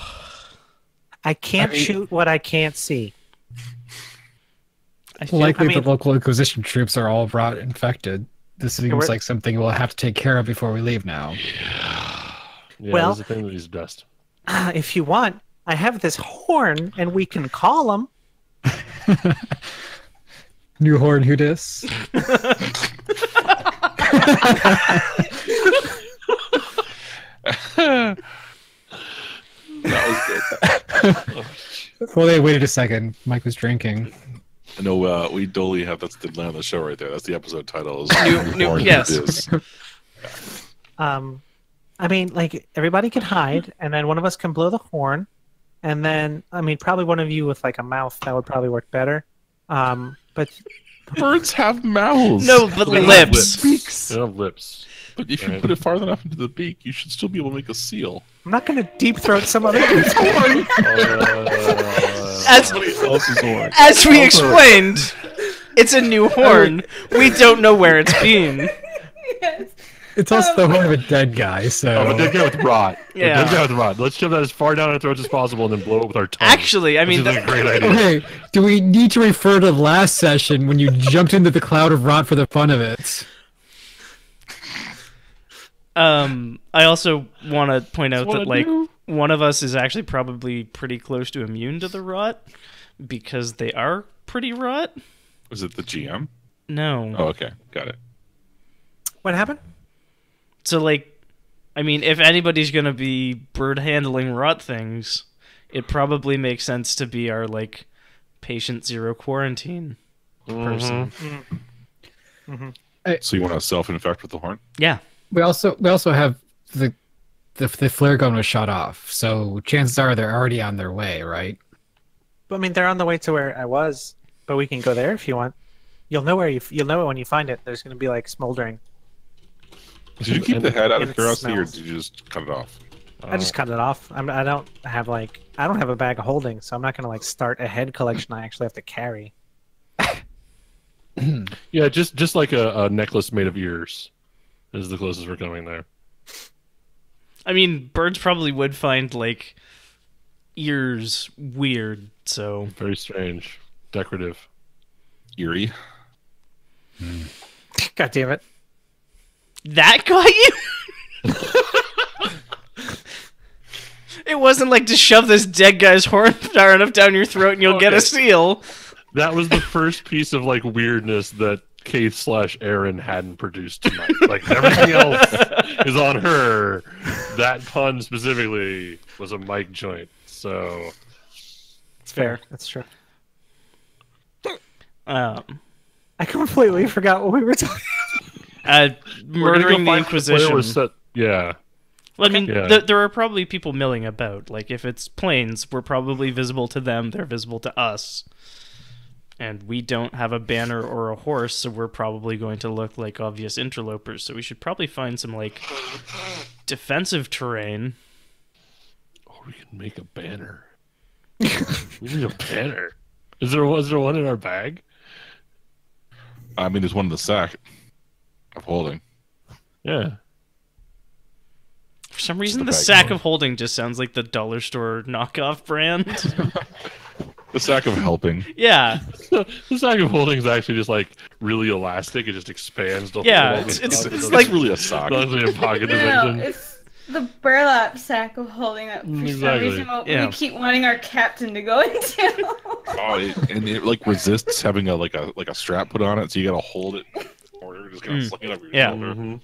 I can't I mean- shoot what I can't see. I feel, Likely I mean- the local Inquisition troops are all rot infected. This seems we're- like something we'll have to take care of before we leave now. Yeah, Well- this is the thing that he's best. If you want, I have this horn, and we can call him. New horn, who dis? That was good. Well, they waited a second. Mike was drinking. No, we totally have. That's the name of the show right there. That's the episode title. Is yes. Is. I mean, like, everybody can hide, and then one of us can blow the horn, and then, I mean, probably one of you with, like, a mouth, that would probably work better. But, Birds have mouths. No, but They have lips. Beaks. They have lips. But if you Right. put it farther enough into the beak, you should still be able to make a seal. I'm not going to deep throat some other dude's horn. As, Somebody else's horn. as we explained, it's a new horn. We don't know where it's been. Yes. It's also the horn of a dead guy, so... Oh, a dead guy with rot. Yeah. A dead guy with rot. Let's shove that as far down our throats as possible and then blow it with our tongue. Actually, I mean, This is a great idea. Okay, do we need to refer to last session when you jumped into the cloud of rot for the fun of it? I also want to point out what that, I like, do. one of us is actually probably pretty close to immune to the rot because they are pretty rot. Was it the GM? No. Oh, okay. Got it. What happened? So, like, I mean, if anybody's gonna be bird handling rot things, it probably makes sense to be our, like, patient zero quarantine person. So you want to self-infect with the horn? Yeah. We also have the flare gun was shot off, so chances are they're already on their way, right? I mean, they're on the way to where I was, but we can go there if you want. You'll know you'll know it when you find it. There's going to be like smoldering. Did you keep the head out And of it curiosity, or smells. did you just cut it off? I just cut it off. I don't have a bag of holding, so I'm not going to like start a head collection. I actually have to carry. Yeah, just like a necklace made of ears is the closest we're coming there. I mean, birds probably would find, like, ears weird, so... Very strange. Decorative. Eerie. God damn it! That got you? It wasn't like to shove this dead guy's horn far enough down your throat and you'll get a seal. That was the first piece of, like, weirdness that Kate/Aaron hadn't produced tonight. Like, everything else is on her. That pun specifically was a mic joint, so... It's fair. That's true. Um, I completely forgot what we were talking. We're gonna murdering go the find the player Inquisition. was set- Yeah. Well, I mean, Yeah. there are probably people milling about. Like, if it's planes, we're probably visible to them, they're visible to us. And we don't have a banner or a horse, so we're probably going to look like obvious interlopers. So we should probably find some, like, defensive terrain. Or we can make a banner. We need a banner. Is there one in our bag? I mean, there's one in the sack of holding. Yeah. For some reason, the the bag sack more. of holding just sounds like the dollar store knockoff brand. The sack of helping. Yeah. The sack of holding is actually just like really elastic. It just expands. To Yeah, hold all the it's stuff. It's like- really a sock. Not really a pocket No, dimension. it's the burlap sack of holding that for Exactly. some reason Yeah. we keep wanting our captain to go into. Oh, it like resists having a strap put on it, so you gotta hold it, or you're just gonna sling it up your Yeah. shoulder. Mhm.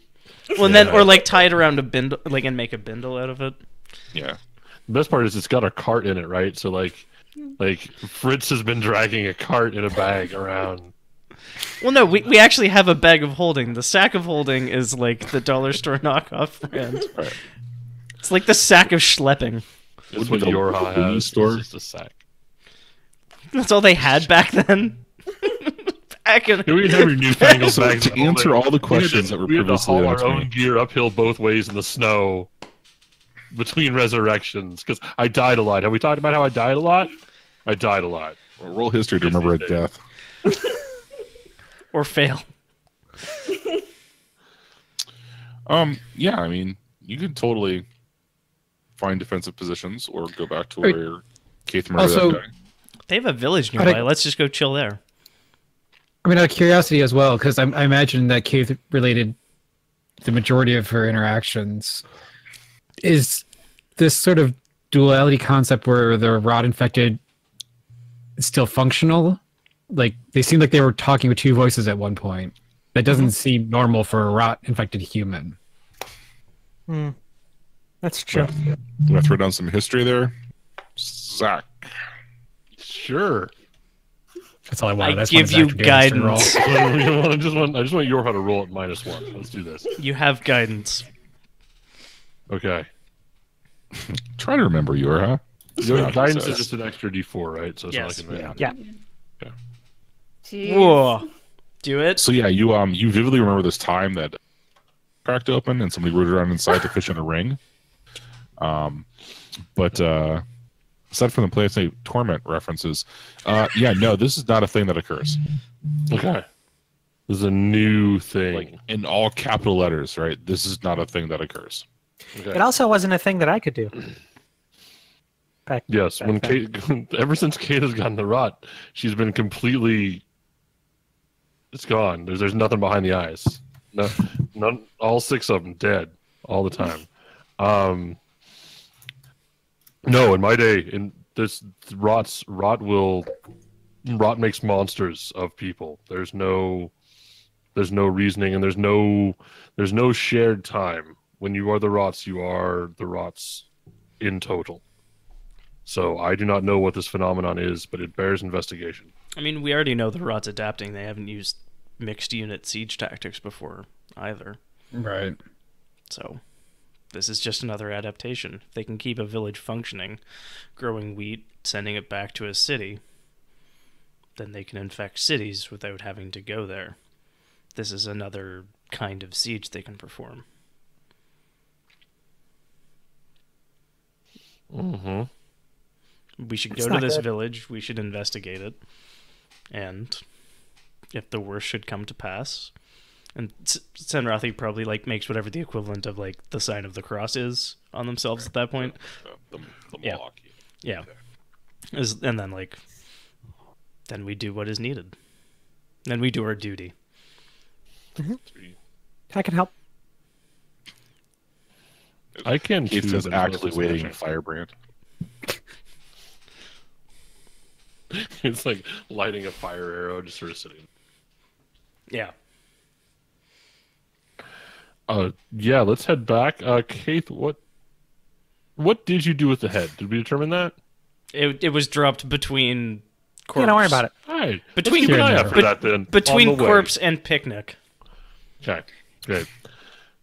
Well, and then, or like tie it around a bindle, like, and make a bindle out of it. Yeah. The best part is it's got a cart in it, right? So like Fritz has been dragging a cart in a bag around. Well, no, we actually have a bag of holding. The sack of holding is like the dollar store knockoff brand. Right. It's like the sack of schlepping. That's Would what be the Yorha Louis has. store. It's just a sack. That's all they had back then. Back in... Yeah, we didn't have your newfangled So bags. to answer all the questions that were we had to previously haul asked our me. own gear uphill both ways in the snow between resurrections because I died a lot. Have we talked about how I died a lot? I died a lot. Roll history to remember a death. Or fail. Yeah, I mean, you could totally find defensive positions or go back to Wait. where Keith murdered Also- that guy. They have a village But nearby. Let's just go chill there. I mean, out of curiosity as well, because I imagine that Kate related the majority of her interactions. Is this sort of duality concept where the rot infected is still functional? Like, they seem like they were talking with two voices at one point. That doesn't seem normal for a rot infected human. That's true. You want to throw down some history there? Zach. Sure. That's all I wanted. I just give wanted you Zach to do an extra roll. guidance. I just want Yorha to roll at -1. Let's do this. You have guidance. Okay. Try to remember your, huh? Your guidance So- is just an extra D4, right? So it's Yes. not like an Yeah. Jeez. Whoa. Do it. So yeah, you vividly remember this time that cracked open and somebody rooted around inside to fish in a ring. But aside from the Planescape Torment references, yeah, no, this is not a thing that occurs. Okay. This is a new thing. Like in all capital letters, right? This is not a thing that occurs. Okay. It also wasn't a thing that I could do. Yes, back when then. Kate, ever since Kate has gotten the rot, she's been completely. It's gone. There's nothing behind the eyes. No, none. All 6 of them dead all the time. No, in my day, in this rot makes monsters of people. There's no There's no reasoning, and there's no shared time. When you are the rots, you are the rots in total. So I do not know what this phenomenon is, but it bears investigation. I mean, we already know the rot's adapting. They haven't used mixed unit siege tactics before either. Right. So this is just another adaptation. If they can keep a village functioning, growing wheat, sending it back to a city, then they can infect cities without having to go there. This is another kind of siege they can perform. Mm-hmm. We should It's go to not this good. village, we should investigate it, and if the worst should come to pass, and Senrathi probably like makes whatever the equivalent of like the sign of the cross is on themselves at that point. The Yeah. Moloch. Yeah. And then like then we do what is needed. Then we do our duty. I can help. I can Keith too, is but actually it's waiting not a firebrand. It's like lighting a fire arrow, just sort of sitting. Yeah. Yeah, let's head back. Keith, what did you do with the head? Did we determine that? It was dropped between corpse. Yeah, don't worry about it. All right. Between- Let's keep an eye out for bet- that then. Between on the way. corpse and picnic. Okay, great.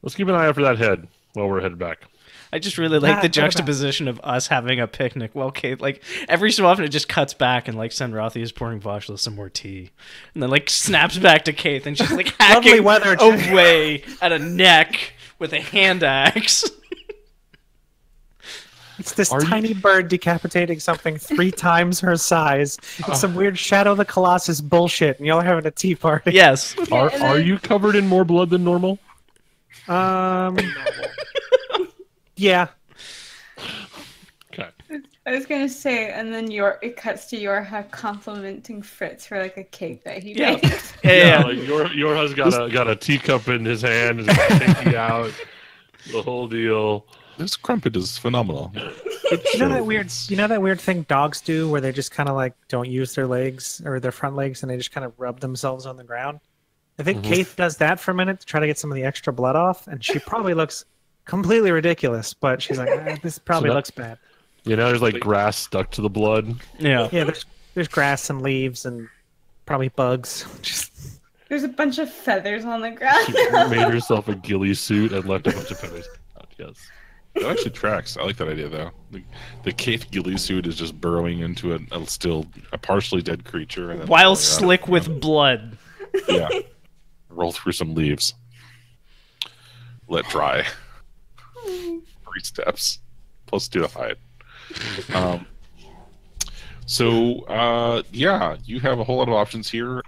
Let's keep an eye out for that head while we're headed back. I just really like the What about- juxtaposition of us having a picnic. Well, Kate, like every so often it just cuts back and like Senrathi is pouring Vashla some more tea, and then like snaps back to Kate and she's like Lovely hacking weather. away at a neck with a hand axe. It's this Are you- tiny bird decapitating something 3 times her size. It's some weird Shadow of the Colossus bullshit, and y'all are having a tea party. Yes. Are you covered in more blood than normal? Yeah. Okay. I was gonna say, and then it cuts to Yorha complimenting Fritz for like a cake that he Yeah. made. Yeah. Like your husband got a teacup in his hand, and he's taking out the whole deal. This crumpet is phenomenal. You know that weird thing dogs do where they just kind of like don't use their legs or their front legs and they just kind of rub themselves on the ground? I think Keith does that for a minute to try to get some of the extra blood off, and she probably looks completely ridiculous, but she's like, this probably that- looks bad. You know, there's like grass stuck to the blood. Yeah. Yeah, there's grass and leaves and probably bugs. Just There's a bunch of feathers on the ground. She made herself a ghillie suit and left a bunch of feathers out. Yes. That actually tracks. I like that idea, though. The Keith ghillie suit is just burrowing into a partially dead creature. And then While pulling it out. slick with blood. Yeah. Roll through some leaves. Let dry. 3 steps. Plus 2 to hide. Yeah, you have a whole lot of options here,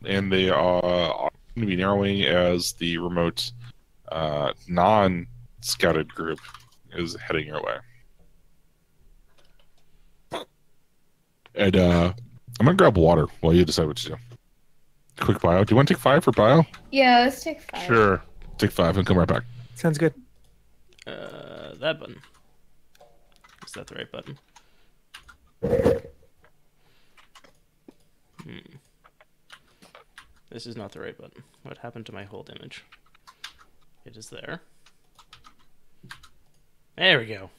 and they are going to be narrowing as the remote non-scouted group is heading your way. And I'm going to grab water while you decide what to do. Quick bio. Do you want to take 5 for bio? Yeah, let's take 5. Sure. Take 5 and come right back. sounds good. That button. Is that the right button? This is not the right button. What happened to my hold image? It is there. There we go.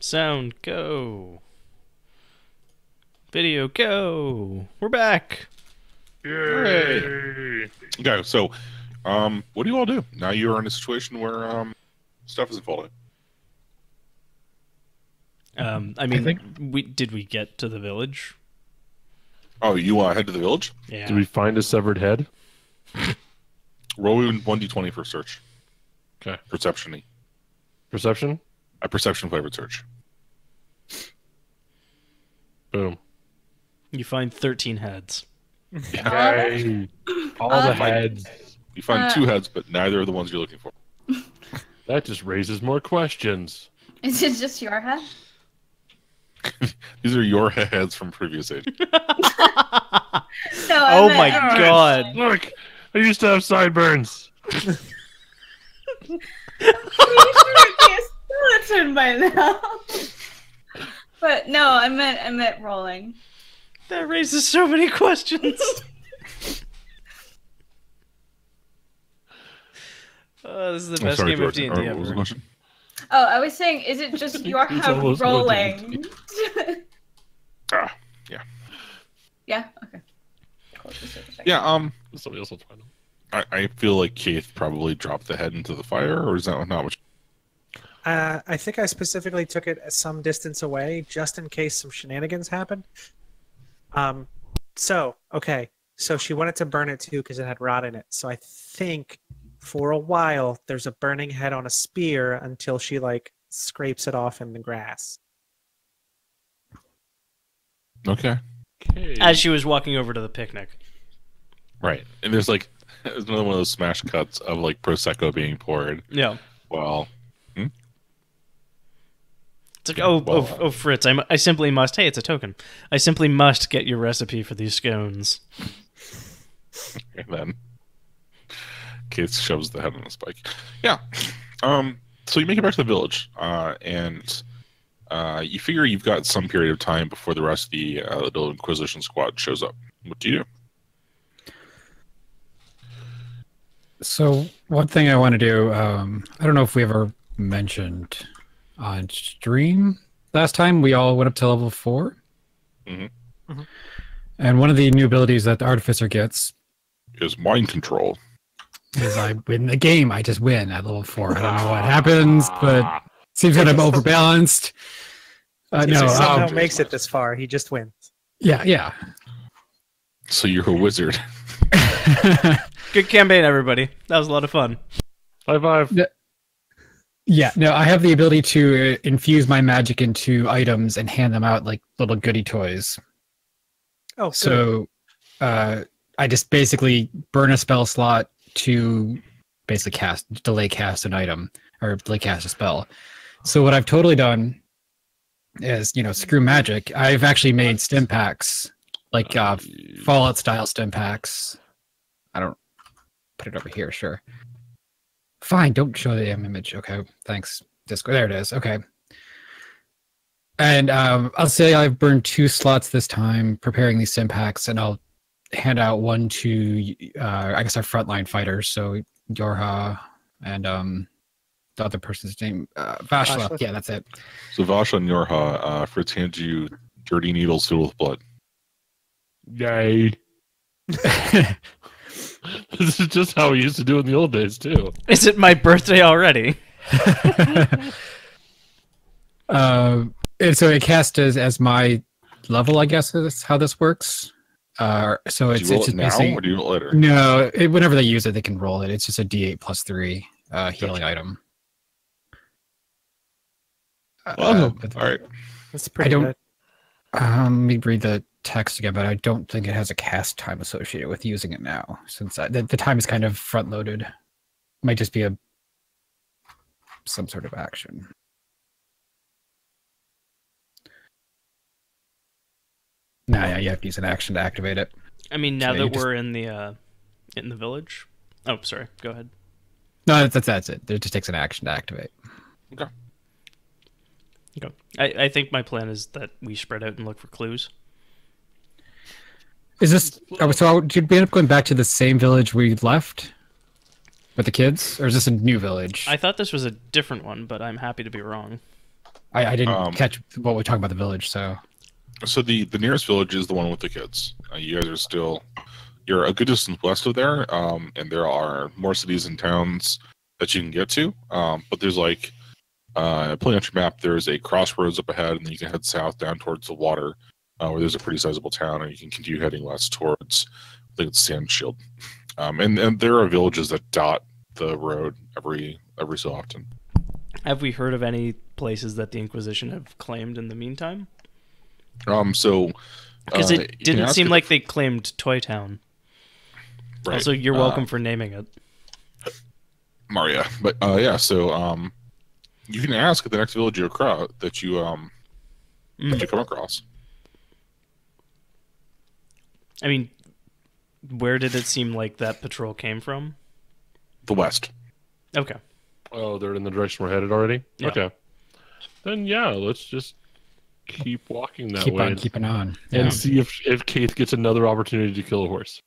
Sound, go. Video, go. We're back. Yay! Okay, so what do you all do? Now you're in a situation where stuff is falling. I mean, did we get to the village? Oh, you want to head to the village? Yeah. Did we find a severed head? Roll 1d20 for search. Okay. Perception-y. Perception? A perception flavored search. Boom. You find 13 heads. Yay! All the heads. You find 2 heads, but neither are the ones you're looking for. That just raises more questions. Is it just your head? These are your heads from previous age. No, Oh my god. Look, I used to have sideburns. You should be a skeleton by now. But no, I meant rolling. That raises so many questions. Oh, this is the best Sorry, game of George. D&D What was the ever. question? Oh, I was saying, is it just your It's head almost rolling? Yeah. Yeah. Okay. Cool, just a second. Yeah, Somebody else will find them. I feel like Keith probably dropped the head into the fire, or is that not what? I think I specifically took it some distance away just in case some shenanigans happened. So she wanted to burn it too because it had rot in it. So I think for a while there's a burning head on a spear until she like scrapes it off in the grass. Okay. Okay. As she was walking over to the picnic. Right. And there's like there's another one of those smash cuts of like prosecco being poured. Yeah. Well, It's like, Yeah, well, Fritz, I simply must. Hey, it's a token. I simply must get your recipe for these scones. and then Keith shoves the head on a spike. Yeah. So you make it back to the village, and you figure you've got some period of time before the rest of the little Inquisition squad shows up. What do you do? So one thing I want to do, I don't know if we ever mentioned on stream last time, we all went up to level 4. Mhm. Mhm. And one of the new abilities that the Artificer gets Is mind control. is I win the game. I just win at level 4. I don't know what happens, but seems that I'm overbalanced. If No, he somehow makes it this far, he just wins. yeah. So you're a wizard. Good campaign, everybody. That was a lot of fun. High five. Yeah, no, I have the ability to infuse my magic into items and hand them out like little goody toys. Oh, good. So I just basically burn a spell slot to basically delay cast an item or delay cast a spell. So what I've totally done is, screw magic. I've actually made stim packs, like Fallout style stim packs. I don't put it over here, sure. Fine, don't show the image. Okay, thanks. Discord. There it is. Okay. And I'll say I've burned 2 slots this time preparing these sim packs, and I'll hand out one to, I guess, our frontline fighters. So Yorha and the other person's name, Vashla. Vashla. Yeah, that's it. So Vasha and Yorha, Fritz hands you dirty needles filled with blood. Yay. This is just how we used to do in the old days, too. Is it my birthday already? And so it casts as my level, I guess, is how this works. So Do it's you roll just it now, basically or do you roll it later? no. Whenever they use it, they can roll it. It's just a D8 plus 3 healing item. Wow. All right. That's pretty don't- good. Let me read the text again, but I don't think it has a cast time associated with using it now, since the time is kind of front loaded. Might just be some sort of action. Nah, yeah, you have to use an action to activate it. I mean, now Yeah, you that we're in the village. Oh, sorry. Go ahead. No, that's it. It just takes an action to activate. Okay. Okay. I think my plan is that we spread out and look for clues. Is this so? Did we end up going back to the same village we left with the kids, or is this a new village? I thought this was a different one, but I'm happy to be wrong. I didn't catch what we're talking about the village, so. So the nearest village is the one with the kids. You guys are still, you're a good distance west of there, and there are more cities and towns that you can get to. But there's like, pulling out your map, there's a crossroads up ahead, and then you can head south down towards the water, where there's a pretty sizable town, and you can continue heading west towards, I think it's Sand Shield. And there are villages that dot the road every so often. Have we heard of any places that the Inquisition have claimed in the meantime? So because you it can didn't ask seem if- like they claimed Toy Town. Right. Also, you're welcome for naming it. Maria, but yeah. So you can ask at the next village you across that you come across. I mean, where did it seem like that patrol came from? The west. Okay. Oh, they're in the direction we're headed already? Yeah. Okay. Then, yeah, let's just keep walking that Keep way on keeping on. and Yeah. see if Keith gets another opportunity to kill a horse.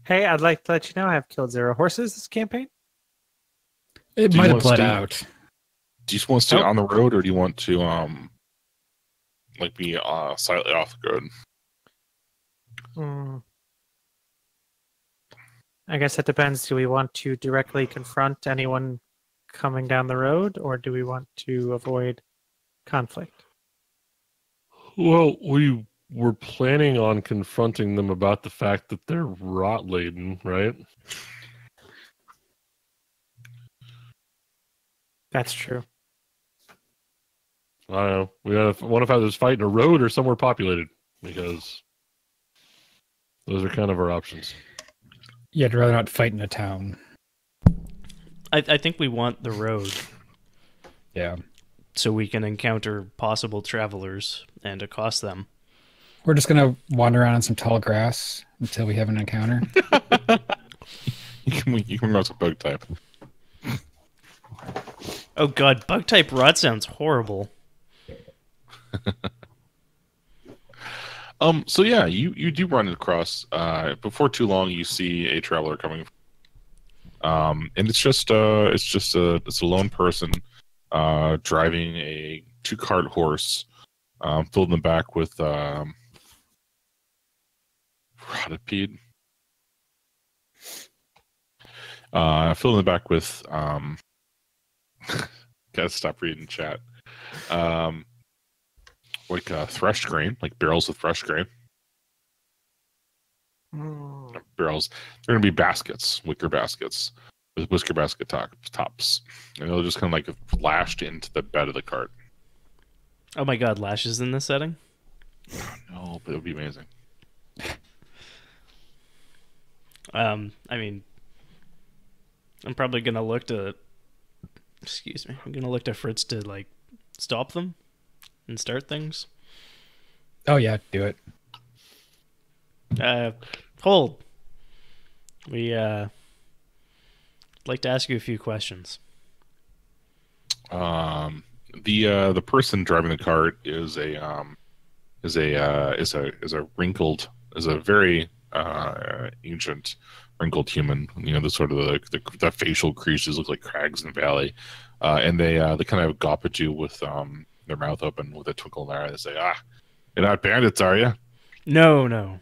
Hey, I'd like to let you know I have killed 0 horses this campaign. It Do you might have want bled to- out. Do you just want to stay Nope. on the road, or do you want to like be slightly off the road? Hmm. I guess it depends. Do we want to directly confront anyone coming down the road, or do we want to avoid conflict? Well, we were planning on confronting them about the fact that they're rot laden, right? That's true. I don't know. We gotta wonder if there's fight in a road or somewhere populated, because those are kind of our options. Yeah, I'd rather not fight in a town. I think we want the road Yeah. so we can encounter possible travelers and accost them. We're just going to wander around on some tall grass until we have an encounter. You can roll some bug type. Oh god, bug type rot sounds horrible. So yeah, you do run across. Before too long, you see a traveler coming. And it's just a lone person, driving a 2-cart horse, filled in the back with rotipede. Filled in the back with gotta stop reading chat. Like threshed grain, like barrels of threshed grain. Barrels. They're gonna be baskets, wicker baskets, with whisker basket tops, and they'll just kind of like lashed into the bed of the cart. Oh my god, lashes in this setting? No, but it would be amazing. I mean, I'm probably gonna look to. Excuse me. I'm gonna look to Fritz to like stop them and start things. Oh, yeah, do it. Hold. We like to ask you a few questions. The person driving the cart is a very ancient wrinkled human. You know, the sort of the facial creases look like crags in the valley, and they kind of gawp at you with their mouth open with a twinkle in their eye. They say, "Ah, you're not bandits, are you?" No.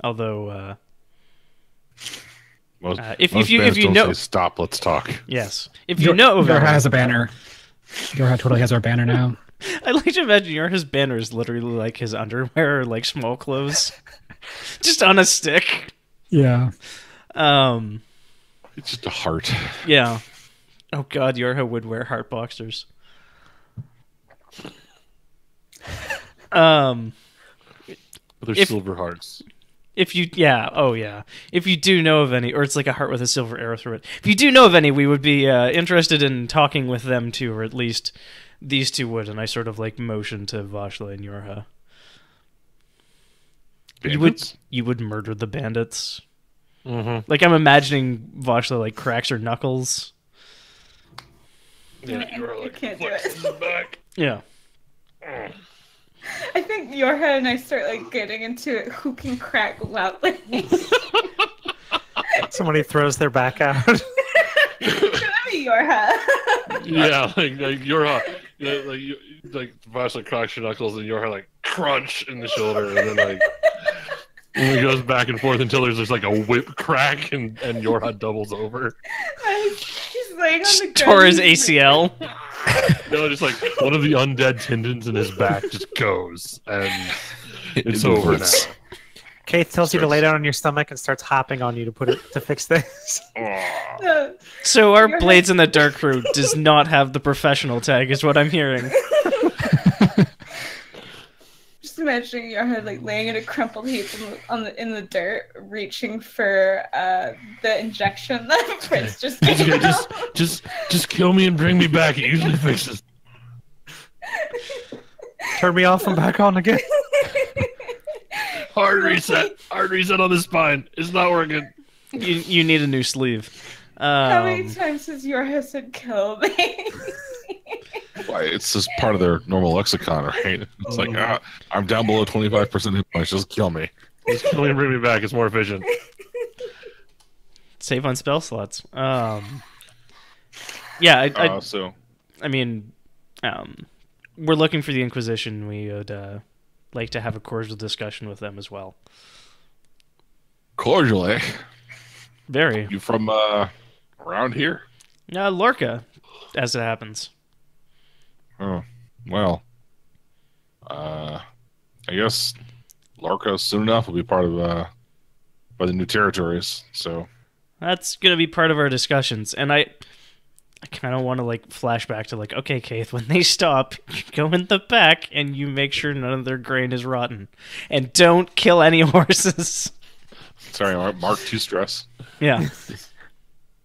Although, Most if most you bandits don't know, say, "Stop, let's talk." yes, if you know of Yorha any, has a banner. Yorha totally has our banner now. I like to imagine Yorha's banner is literally like his underwear or like small clothes, just on a stick. Yeah. It's just a heart. Yeah. Oh god, Yorha would wear heart boxers. They're If- silver hearts. If you, if you do know of any, or it's like a heart with a silver arrow through it. If you do know of any, we would be interested in talking with them too, or at least these two would. And I sort of like motion to Vashla and Yorha. Bandits? You would murder the bandits. Mm-hmm. Like I'm imagining Vashla like cracks her knuckles. Yeah, You you're like can't do flexing it. the back. Yeah. I think Yorha and I start like getting into it, who can crack loudly. Somebody throws their back out. Could that be Yorha? Yeah, like your like Vasha cracks your knuckles and your like crunch in the shoulder, and then like and it goes back and forth until there's just like a whip crack and Yorha doubles over. He's laying on the ground. Tore his ACL. No, just like one of the undead tendons in his back just goes, and it's over now. Keith tells you to lay down on your stomach and starts hopping on you to fix this. So our Blades in the Dark crew does not have the professional tag, is what I'm hearing. Just imagining your head like laying in a crumpled heap in the dirt, reaching for the injection that Fritz just gave him. Just kill me and bring me back. It usually fixes. Turn me off and back on again. Hard reset on the spine. It's not working. You need a new sleeve. How many times has your said kill me? Why, it's just part of their normal lexicon, right? It's like, I'm down below 25% hit points, just kill me. Just kill me and bring me back. It's more efficient. Save on spell slots. I mean, we're looking for the Inquisition. We would like to have a cordial discussion with them as well. Cordial, eh? Very. You from around here? Lorca, as it happens. Oh, well. I guess Lorca soon enough will be part of by the new territories, so That's gonna be part of our discussions, and I kind of want to like flash back to like, okay, Keith, when they stop, you go in the back and you make sure none of their grain is rotten, and don't kill any horses. Sorry, Mark, too stress. Yeah.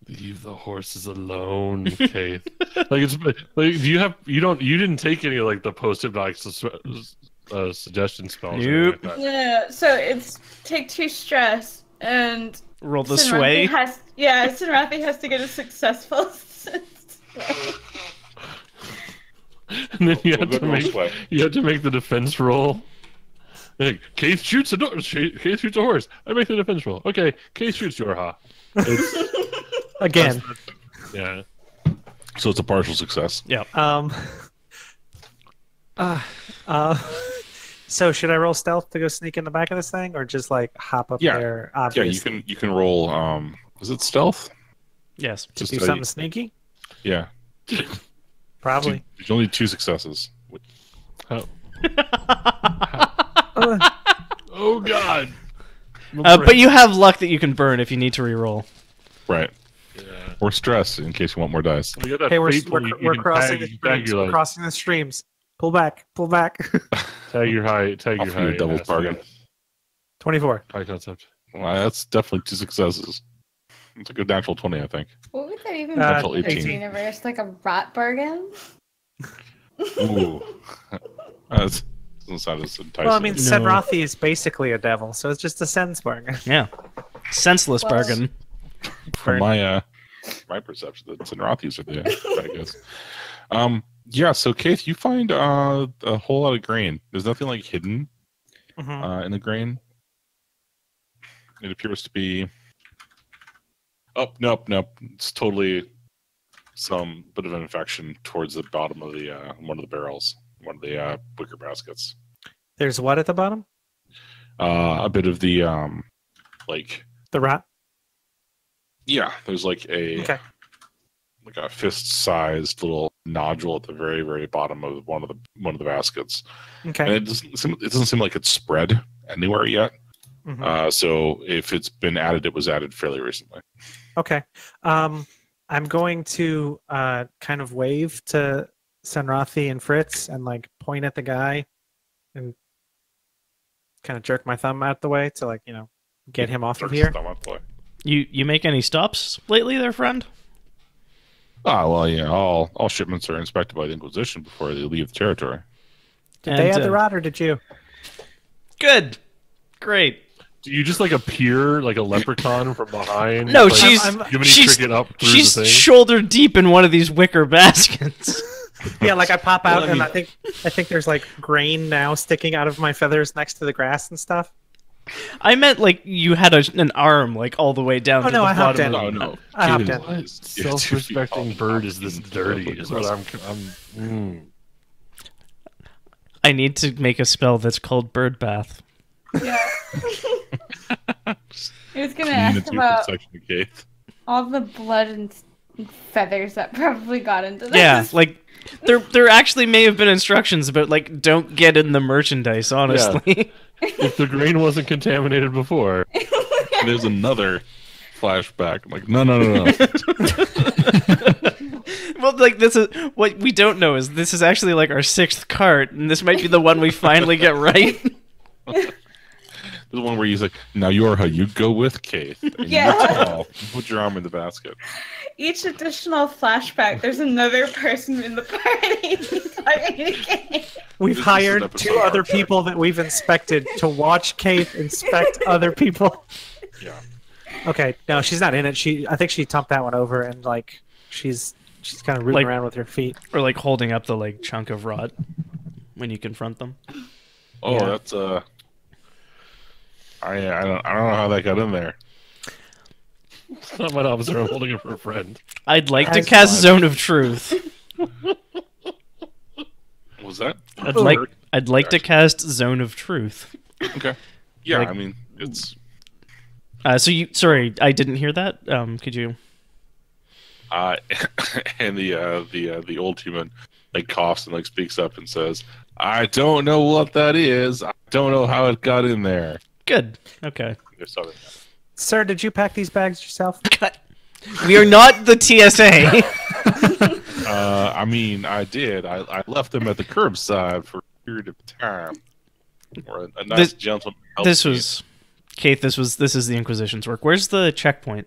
Leave the horses alone, Keith. Like it's like you didn't take any like the post-hypnotic suggestion spells. Nope. Like Yeah, so it's take 2 stress and Roll the Sinrathi sway. Sinrathi has to get a successful sway. And then you have to make the defense roll. Like, Keith shoots a horse. I make the defense roll. Okay, Keith shoots Yorha. Again. Yeah. So it's a partial success. Yeah. So should I roll stealth to go sneak in the back of this thing, or just like hop up there? Obviously? Yeah, you can roll. Is it stealth? Yes. To do something sneaky? Yeah. Probably. There's only 2 successes. Oh. Oh God. But you have luck that you can burn if you need to reroll. Right. Yeah. Or stress in case you want more dice. You got that Hey, we're fateful you can crossing the streams. We're crossing the streams. Pull back. Pull back. Tag your high. I'll for you a double bargain. 24. High concept. Well, that's definitely 2 successes. It's a good natural 20, I think. What would that even Natural be in 18. this universe? Like a rat bargain? Ooh. That doesn't sound as enticing. Well, I mean, Senrathi is basically a devil, so it's just a sense bargain. Yeah. Senseless Well- bargain. From my perception, the Senrathis are the bad guys. Yeah, so Keith, you find a whole lot of grain. There's nothing like hidden in the grain. It appears to be. Oh, nope. It's totally some bit of an infection towards the bottom of the one of the barrels, one of the wicker baskets. There's what at the bottom? A bit of the like. The rat? Yeah, there's like a fist-sized little nodule at the very, very bottom of one of the baskets. Okay. And it doesn't seem like it's spread anywhere yet. So if it's been added, it was added fairly recently. Okay. I'm going to kind of wave to Senrathi and Fritz and like point at the guy and kind of jerk my thumb out the way to like, get him off of here. You make any stops lately there, friend? Ah, well, yeah. All shipments are inspected by the Inquisition before they leave the territory. Did they have the rat or did you? Good. Great. Do you just like appear like a leprechaun from behind? No, like, she's trick it up through the thing? shoulder deep in one of these wicker baskets. Yeah, like I pop out Well, I and I think there's like grain now sticking out of my feathers next to the grass and stuff. I meant like you had an arm like all the way down Oh, to no, the I hopped bottom. in. No, no. I hopped Kate in. is- What is 2 feet self-respecting tall, bird is this fucking dirty? fucking Is what I need to make a spell that's called bird bath. Yeah. He was gonna clean ask the about section of Kate. all the blood and feathers that probably got into this. Yeah, like there actually may have been instructions about like don't get in the merchandise. Honestly, if the grain wasn't contaminated before. And there's another flashback. I'm like, no. well, like this is what we don't know is this is actually like our 6th cart, and this might be the one we finally get right. There's one where he's like, now Yorha, you go with Kate. And Yeah. you're tall. Put your arm in the basket. Each additional flashback, there's another person in the party talking to Kate. We've This is hired an episode 2 of other Archer. people that we've inspected to watch Kate inspect other people. Yeah. Okay, no, she's not in it. I think she tumped that one over and like she's kind of rooting Like- around with her feet. Or like holding up the like chunk of rot when you confront them. Oh, Yeah. that's I don't know how that got in there. It's not my officer. I'm holding it for a friend. I'd like to As cast much. Zone of Truth. Was that? I'd like to cast Zone of Truth. Okay. Yeah, Like- I mean, it's Sorry, I didn't hear that. Could you? and the old human like coughs and like speaks up and says, "I don't know what that is. I don't know how it got in there." Good. Okay. There's other- Sir, did you pack these bags yourself? We are not the TSA. I mean, I did. I left them at the curbside for a period of time. Or a nice This- gentleman. helped This me. was, Keith. This is the Inquisition's work. Where's the checkpoint?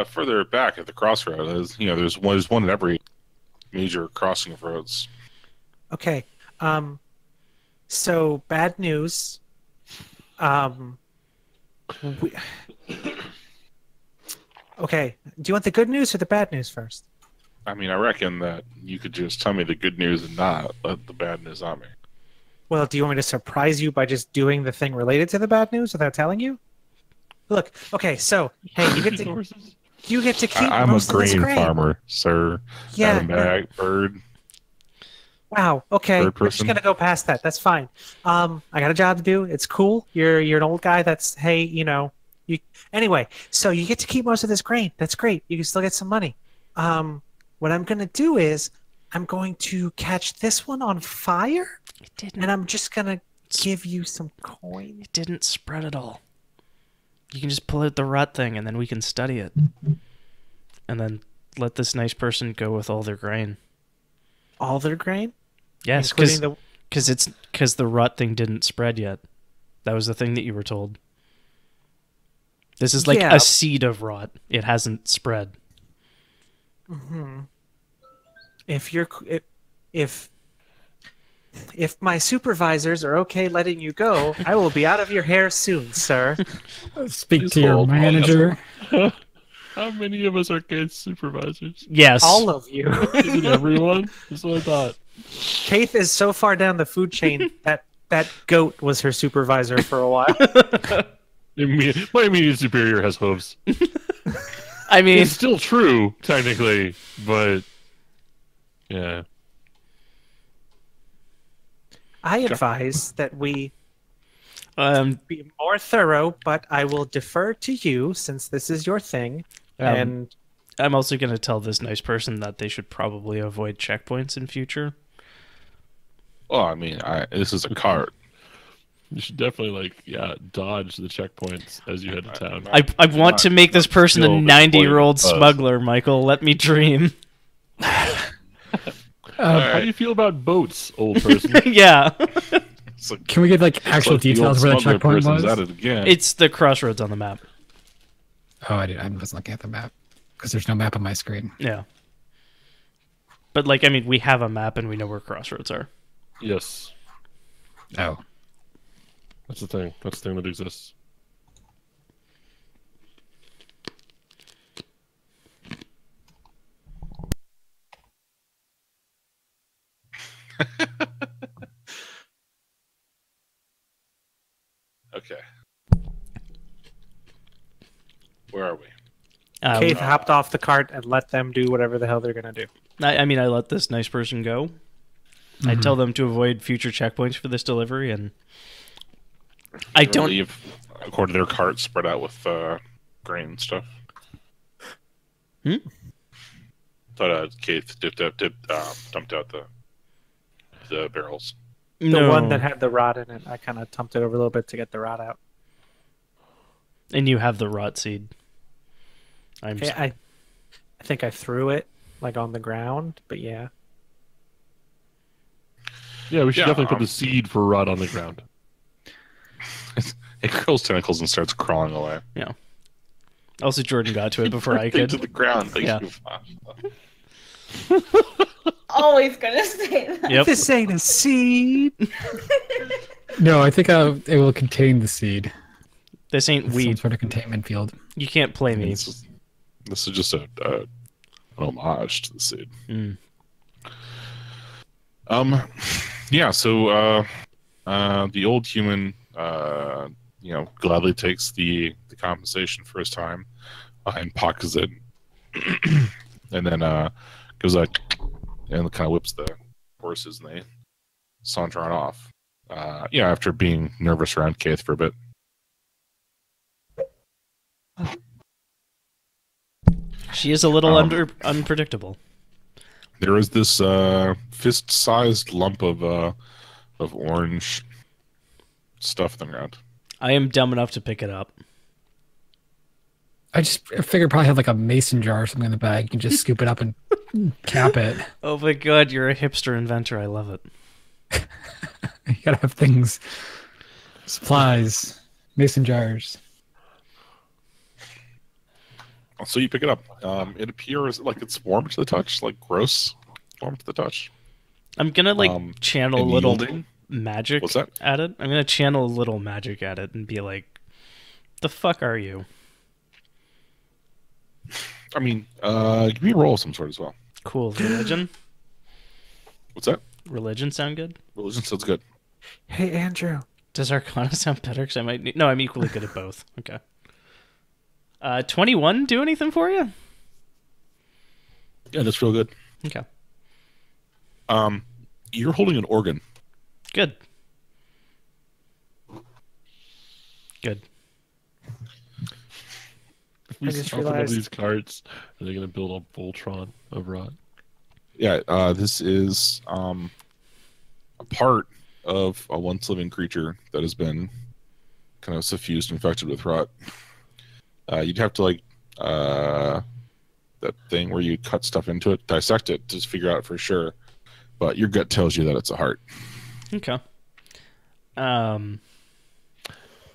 Further back at the crossroad. There's one at every major crossing of roads. Okay. So bad news. We... Okay. Do you want the good news or the bad news first? I mean, I reckon that you could just tell me the good news and not let the bad news on me. Well, do you want me to surprise you by just doing the thing related to the bad news without telling you? Look, okay, so hey, you get to keep I'm a most of this grain farmer, sir. Yeah. Not a bag bird. Wow. Okay, Third we're just person. gonna go past that. That's fine. I got a job to do. It's cool. You're an old guy. That's hey, you. Anyway, so you get to keep most of this grain. That's great. You can still get some money. What I'm gonna do is I'm going to catch this one on fire, It didn't. and I'm just gonna give you some coin. It didn't spread at all. You can just pull out the rut thing, and then we can study it, and then let this nice person go with all their grain. All their grain, Yes, including because the rut thing didn't spread yet. That was the thing that you were told. This is like Yeah. a seed of rot. It hasn't spread. if my supervisors are okay letting you go, I will be out of your hair soon, sir. Speak Please to your hold on. manager. How many of us are case supervisors? Yes. All of you. Is it everyone? That's what I thought. Kate is so far down the food chain that goat was her supervisor for a while. My immediate superior has hooves. I mean, It's still true, technically, but yeah. I advise that we um, be more thorough, but I will defer to you since this is your thing. And I'm also going to tell this nice person that they should probably avoid checkpoints in future. Well, I mean, this is a cart. You should definitely dodge the checkpoints as you head to town. I want to make this person a still 90-year-old disappointed, smuggler, Michael. Let me dream. How do you feel about boats, old person? Yeah. It's like, Can we get like actual like the old details where the smuggler checkpoint person's was? at it again. It's the crossroads on the map. Oh, I wasn't looking at the map because there's no map on my screen. Yeah. But, like, I mean, we have a map and we know where crossroads are. Yes, Oh, that's the thing. That's the thing that exists. Okay. Where are we? Keith hopped off the cart and let them do whatever the hell they're gonna do. I mean, I let this nice person go. I tell them to avoid future checkpoints for this delivery, and I don't leave according to their cart spread out with grain and stuff. Thought Keith dumped out the barrels. The one that had the rot in it, I kind of dumped it over a little bit to get the rot out. And you have the rot seed. I think I threw it like on the ground, but yeah. Yeah, we should definitely put the seed for rot on the ground. It curls tentacles and starts crawling away. Yeah. Also, Jordan got to it before I could. To the ground. Thank Yeah. you. Always gonna say that. Yep. This ain't a seed. No, I think it will contain the seed. This ain't Some weed. sort of containment field. You can't play me. This is just an homage to the seed. Yeah, so the old human gladly takes the compensation for his time and pockets it and then goes like and kind of whips the horses and they saunter on off. After being nervous around Keith for a bit. She is a little unpredictable. There is this fist-sized lump of orange stuff in the ground. I am dumb enough to pick it up. I figured probably have like a mason jar or something in the bag. You can just scoop it up and cap it. Oh my god, you're a hipster inventor. I love it. You gotta have things, supplies, mason jars. So you pick it up. It appears like it's warm to the touch, like gross warm to the touch. I'm gonna channel a little yielding. magic What's that? at it. I'm gonna channel a little magic at it and be like, "The fuck are you?" I mean, give me a roll of some sort as well. Cool. Religion. What's that? Religion sound good? Religion sounds good. Hey, Andrew. Does Arcana sound better? Because I might need... No, I'm equally good at both. Okay. 21 do anything for you? Yeah, that's real good. Okay. You're holding an organ. Good. Good. We I just open up realized- these carts, are they going to build a Voltron of rot? Yeah, this is a part of a once living creature that has been kind of suffused, infected with rot. You'd have to that thing where you cut stuff into it, dissect it to figure out for sure. But your gut tells you that it's a heart. Okay. Aaron,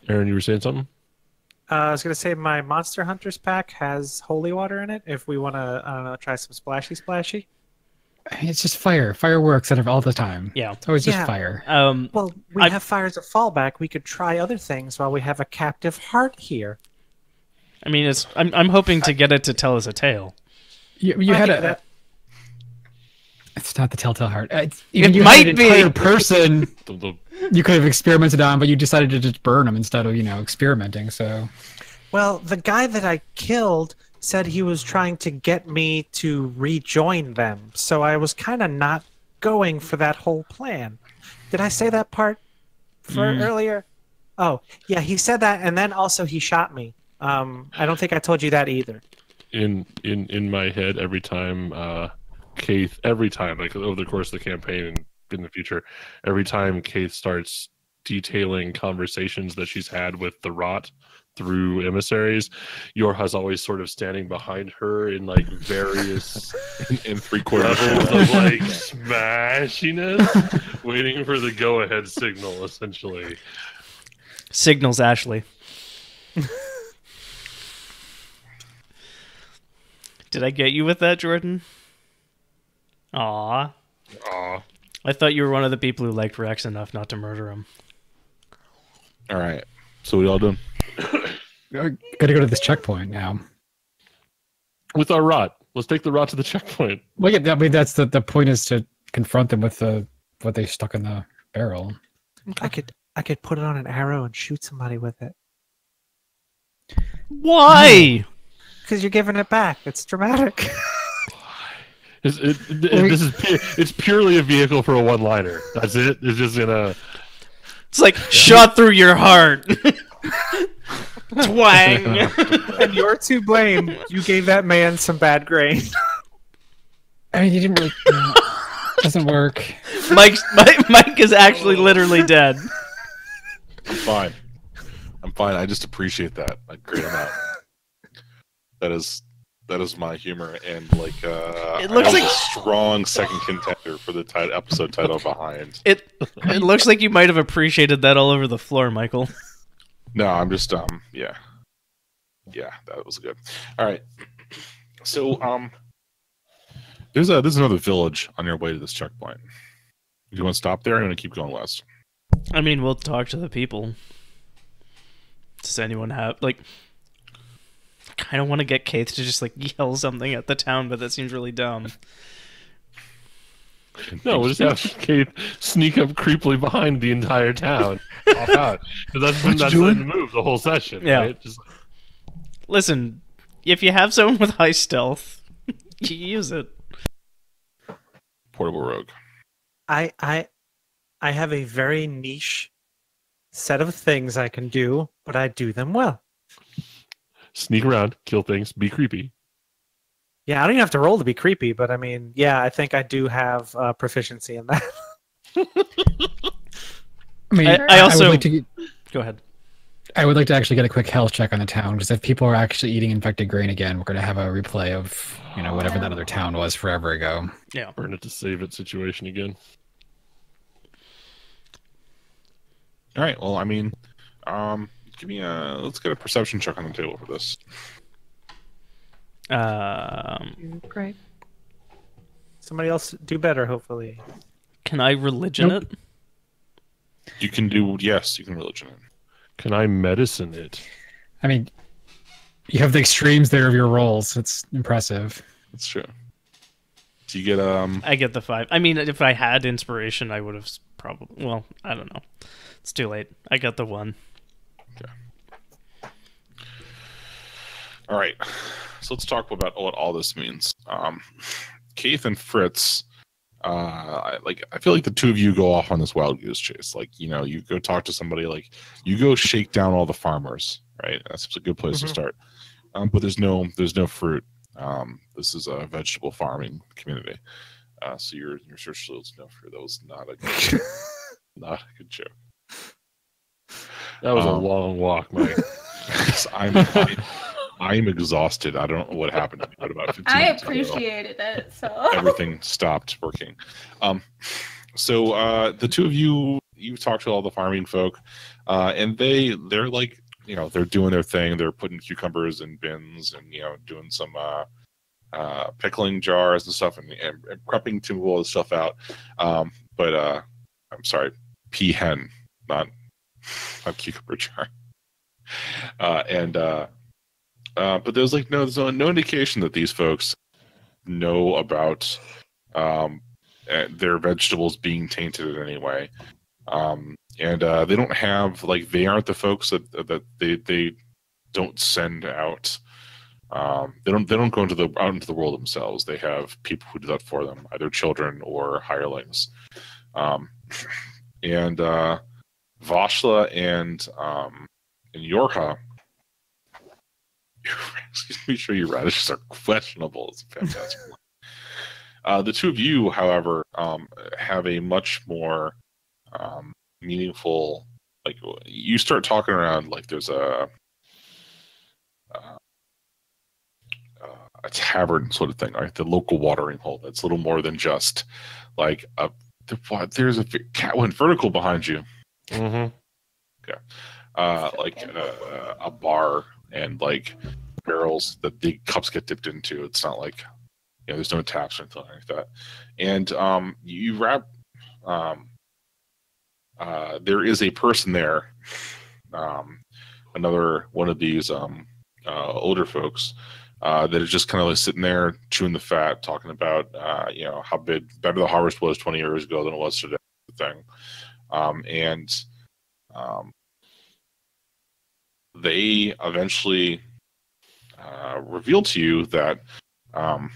you were saying something? I was gonna say my Monster Hunters pack has holy water in it. If we want to, I don't know, try some splashy. It's just fire. Fireworks out of all the time. Yeah. It's always just Yeah. fire. Well, we have fire as a fallback. We could try other things while we have a captive heart here. I mean, I'm hoping to get it to tell us a tale. You I had think a. that- It's not the telltale heart. You might had an be. entire person The you could have experimented on, but you decided to just burn them instead of experimenting. So Well, the guy that I killed said he was trying to get me to rejoin them, so I was kind of not going for that whole plan. Did I say that part earlier? Oh, yeah, he said that, and then also he shot me. I don't think I told you that either. in my head, every time Keith, like over the course of the campaign and in the future, every time Keith starts detailing conversations that she's had with the rot through emissaries, Yorha's always sort of standing behind her in like various In 3/4 levels of like smashiness, waiting for the go-ahead signal, essentially. Signals Ashley. Did I get you with that, Jordan? Aw. Aw. I thought you were one of the people who liked Rex enough not to murder him. All right. So what y'all doing? gotta go to this checkpoint now. With our rot, let's take the rot to the checkpoint. Well, yeah, I mean that's the point is to confront them with what they stuck in the barrel. I I could put it on an arrow and shoot somebody with it. Why? Because you're giving it back. It's dramatic. It's purely a vehicle for a one-liner. That's it. It's just gonna. It's like shot through your heart. Twang. And you're to blame. You gave that man some bad grain. I mean, you didn't really. Doesn't work. Mike is actually literally dead. I'm fine. I just appreciate that a great amount. That is my humor, and like it looks like a strong second contender for the episode title behind. It looks like you might have appreciated that all over the floor, Michael. No, I'm just yeah, that was good. All right, so there's another village on your way to this checkpoint. Do you want to stop there, or do you want to keep going west? I mean, we'll talk to the people. Does anyone have like? I kind of want to get Keith to just like yell something at the town, but that seems really dumb. No, we'll just have Keith sneak up creepily behind the entire town. Off out. Because that's the move the whole session. Yeah. Right? Just... Listen, if you have someone with high stealth, you use it. Portable rogue. I have a very niche set of things I can do, but I do them well. Sneak around, kill things, be creepy. Yeah, I don't even have to roll to be creepy, but I mean, yeah, I think I do have proficiency in that. I mean, I also would like to go ahead. I would like to actually get a quick health check on the town, because if people are actually eating infected grain again, we're going to have a replay of whatever that other town was forever ago. Yeah, burn it to save it situation again. All right. Well, I mean, give me let's get a perception check on the table for this. Great. Somebody else do better, hopefully. Can I religion Nope. it? You can do, yes, you can religion it. Can I medicine it? I mean, you have the extremes there of your rolls. It's impressive. That's true. Do you get I get the 5. I mean, if I had inspiration, I would have probably. Well, I don't know. It's too late. I got the 1. Okay. All right. So let's talk about what all this means. Keith and Fritz, I feel like the two of you go off on this wild goose chase. Like, you go talk to somebody, like you go shake down all the farmers, right? That's a good place to start. But there's no fruit. This is a vegetable farming community. So your search results no fruit. That was not a good not a good joke. That was a long walk, Mike. I'm exhausted. I don't know what happened to me, but about 15 I minutes ago, appreciated it. So everything stopped working. So the two of you talked to all the farming folk, and they're like, they're doing their thing. They're putting cucumbers in bins and doing some pickling jars and stuff and prepping to roll this stuff out. But I'm sorry, peahen, not cucumber jar. But there's no indication that these folks know about their vegetables being tainted in any way. And they don't have, they aren't the folks that they don't send out. They don't go out into the world themselves. They have people who do that for them, either children or hirelings. And Vashla and Yorha, excuse me, sure your radishes are questionable. It's fantastic. The two of you, however, have a much more meaningful, you start talking around there's a tavern sort of thing, right? The local watering hole that's a little more than just there's a cat went vertical behind you. Mm-hmm. Okay. A bar and barrels that the cups get dipped into. It's not there's no taps or anything like that. And you wrap. There is a person there, another one of these older folks that is just kind of sitting there chewing the fat, talking about how better the harvest was 20 years ago than it was today. Thing, and they eventually reveal to you that the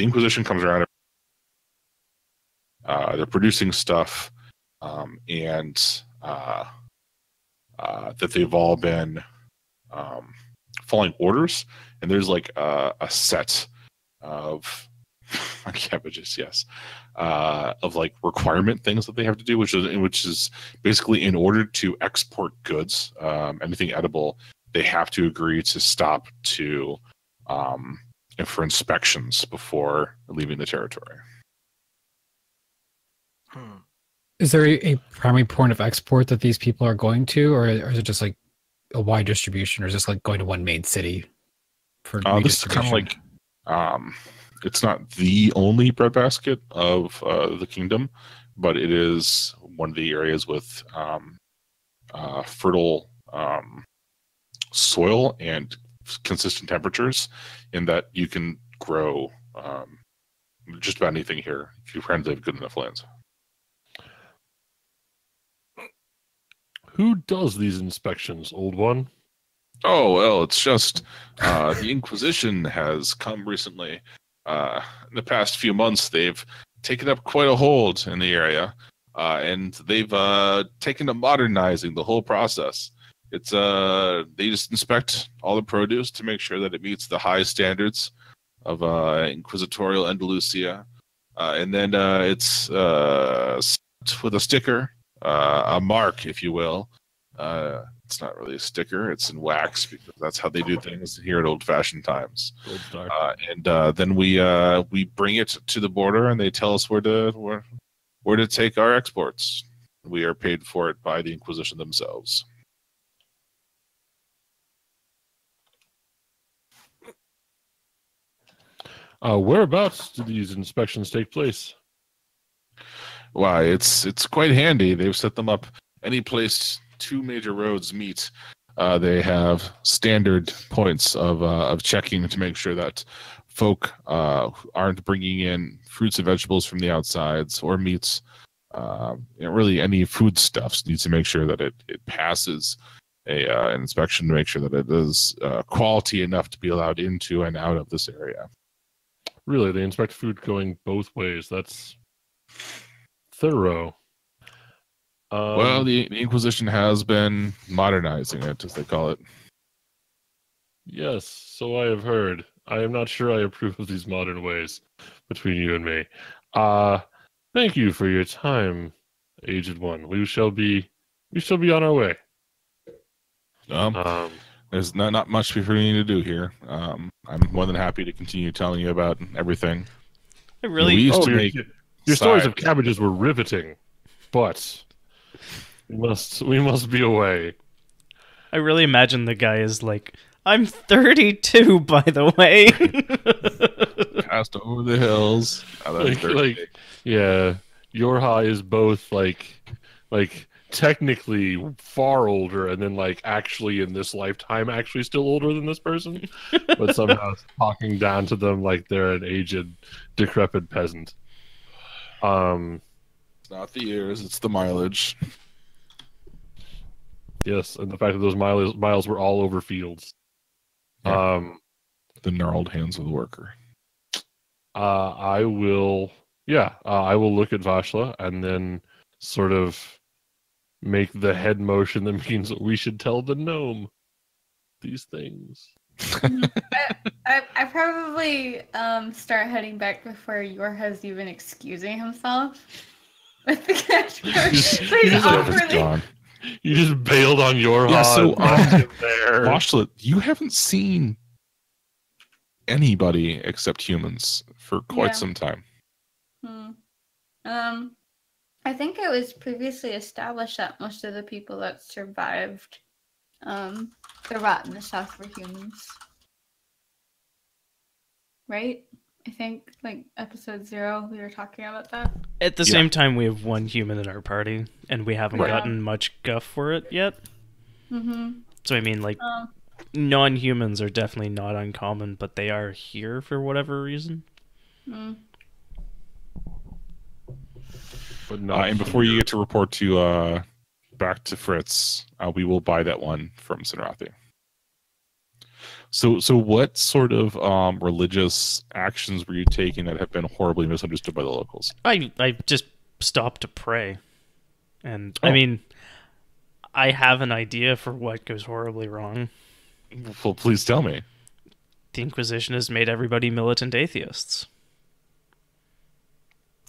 Inquisition comes around. They're producing stuff, and that they've all been following orders, and there's like a set of cabbages, yes, of like requirement things that they have to do, which is basically in order to export goods, anything edible, they have to agree to stop to for inspections before leaving the territory. Is there a primary point of export that these people are going to, or is it just like a wide distribution, or is this like going to one main city for this is kind of like it's not the only breadbasket of the kingdom, but it is one of the areas with fertile soil and consistent temperatures, in that you can grow just about anything here if you have good enough lands. Who does these inspections, old one? Oh, well, it's just the Inquisition has come recently. In the past few months, they've taken up quite a hold in the area, and they've taken to modernizing the whole process. It's they just inspect all the produce to make sure that it meets the high standards of Inquisitorial Andalusia, and then it's with a sticker, a mark, if you will. It's not really a sticker; it's in wax, because that's how they do things here at old-fashioned times. Gold Star. And then we bring it to the border, and they tell us where to take our exports. We are paid for it by the Inquisition themselves. Whereabouts do these inspections take place? Why, it's quite handy. They've set them up any place two major roads meet. They have standard points of checking to make sure that folk aren't bringing in fruits and vegetables from the outsides, or meats. Really, any foodstuffs needs to make sure that it passes an inspection to make sure that it is quality enough to be allowed into and out of this area. Really, they inspect food going both ways. That's thorough. Well, the Inquisition has been modernizing it, as they call it. Yes, so I have heard. I am not sure I approve of these modern ways between you and me. Thank you for your time, Aged One. We shall be on our way. There's not much for me to do here. I'm more than happy to continue telling you about everything. I really. We used to make your stories of cabbages were riveting, but we must be away. I really imagine the guy is like, I'm 32, by the way. Passed over the hills. Yeah, your high is both like technically far older, and then like actually in this lifetime actually still older than this person, but somehow talking down to them like they're an aged, decrepit peasant. It's not the years, it's the mileage. Yes, and the fact that those miles were all over fields. Yeah. The gnarled hands of the worker. I will look at Vashla and then sort of make the head motion that means that we should tell the gnome these things. I probably start heading back before Yorha's even excusing himself with the catchphrase. Please awkwardly. You just bailed on your so there. Vashla, you haven't seen anybody except humans for quite some time. I think it was previously established that most of the people that survived the rot in the south were humans. Right? I think, like, episode 0, we were talking about that. At the same time, we have one human in our party, and we haven't gotten much guff for it yet. Mm-hmm. So, I mean, like, non-humans are definitely not uncommon, but they are here for whatever reason. But not and before you get to report to back to Fritz, we will buy that one from Sinrathi. So what sort of religious actions were you taking that have been horribly misunderstood by the locals? I just stopped to pray. And, Oh. I mean, I have an idea for what goes horribly wrong. Well, please tell me. The Inquisition has made everybody militant atheists.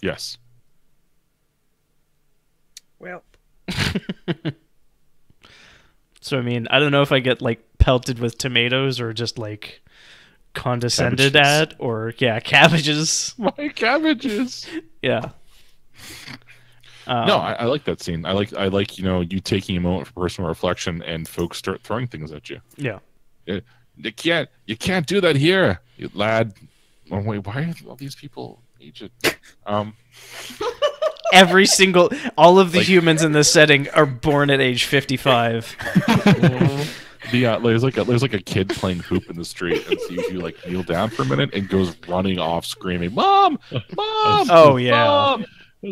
Yes. Well, So, I mean, I don't know if I get, like, pelted with tomatoes or just, like, condescended Cabbages. at, or, yeah, cabbages. My cabbages. Yeah. No, I like that scene. I like you taking a moment for personal reflection and folks start throwing things at you. Yeah. You can't do that here, you lad. Oh, wait, why are all these people aged? All of the Like- humans in this setting are born at age 55. There's like a kid playing hoop in the street and sees you like kneel down for a minute and goes running off screaming, "Mom! Mom! Oh, yeah. Mom!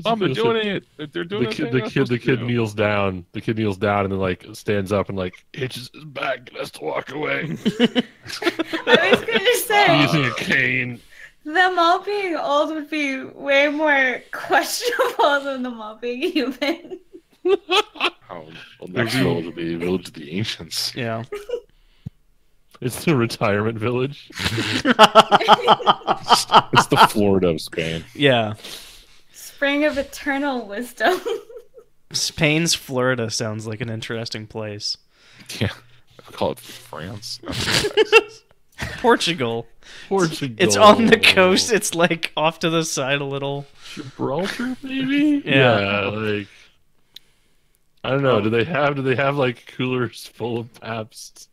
Mom, they're doing it! They're doing The it!" kid, the kid kneels down. The kid kneels down and then like stands up and like hitches his back and has to walk away. I was gonna say, Using a cane. them all being old would be way more questionable than them all being human. Oh, well, next village will be Village of the Ancients. Yeah. It's the retirement village. It's the Florida of Spain. Yeah. Spring of eternal wisdom. Spain's Florida sounds like an interesting place. Yeah, I call it France. Portugal. Portugal. It's on the coast. It's like off to the side a little. Gibraltar, maybe. Yeah. Like I don't know. Do they have like coolers full of Pabst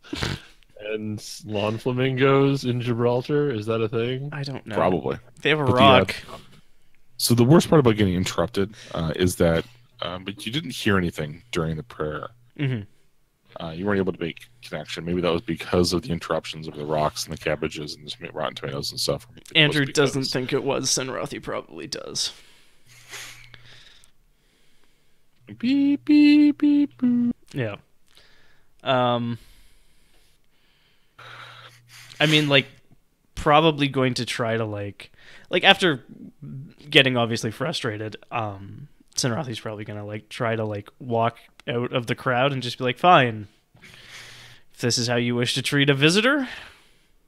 and lawn flamingos in Gibraltar? Is that a thing? I don't know. Probably. They have a But rock. So the worst part about getting interrupted is that, but you didn't hear anything during the prayer. Mhm. You weren't able to make connection. Maybe that was because of the interruptions of the rocks and the cabbages and the rotten tomatoes and stuff. Maybe it Andrew was doesn't because- think it was. Senrathi probably does. Beep beep beep boop. Yeah. I mean, like, probably going to try to like after getting obviously frustrated, Senrathi's probably gonna like try to like walk out of the crowd and just be like, fine. If this is how you wish to treat a visitor,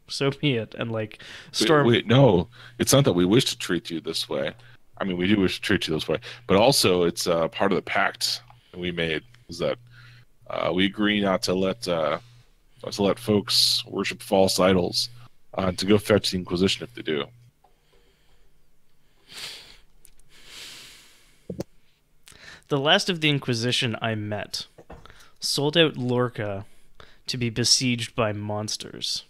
so be it. And like storm. Wait, no, it's not that we wish to treat you this way. I mean, we do wish to treat you this way, but also it's part of the pact that we made is that we agree not to let folks worship false idols, to go fetch the Inquisition if they do. The last of the Inquisition I met sold out Lorca to be besieged by monsters.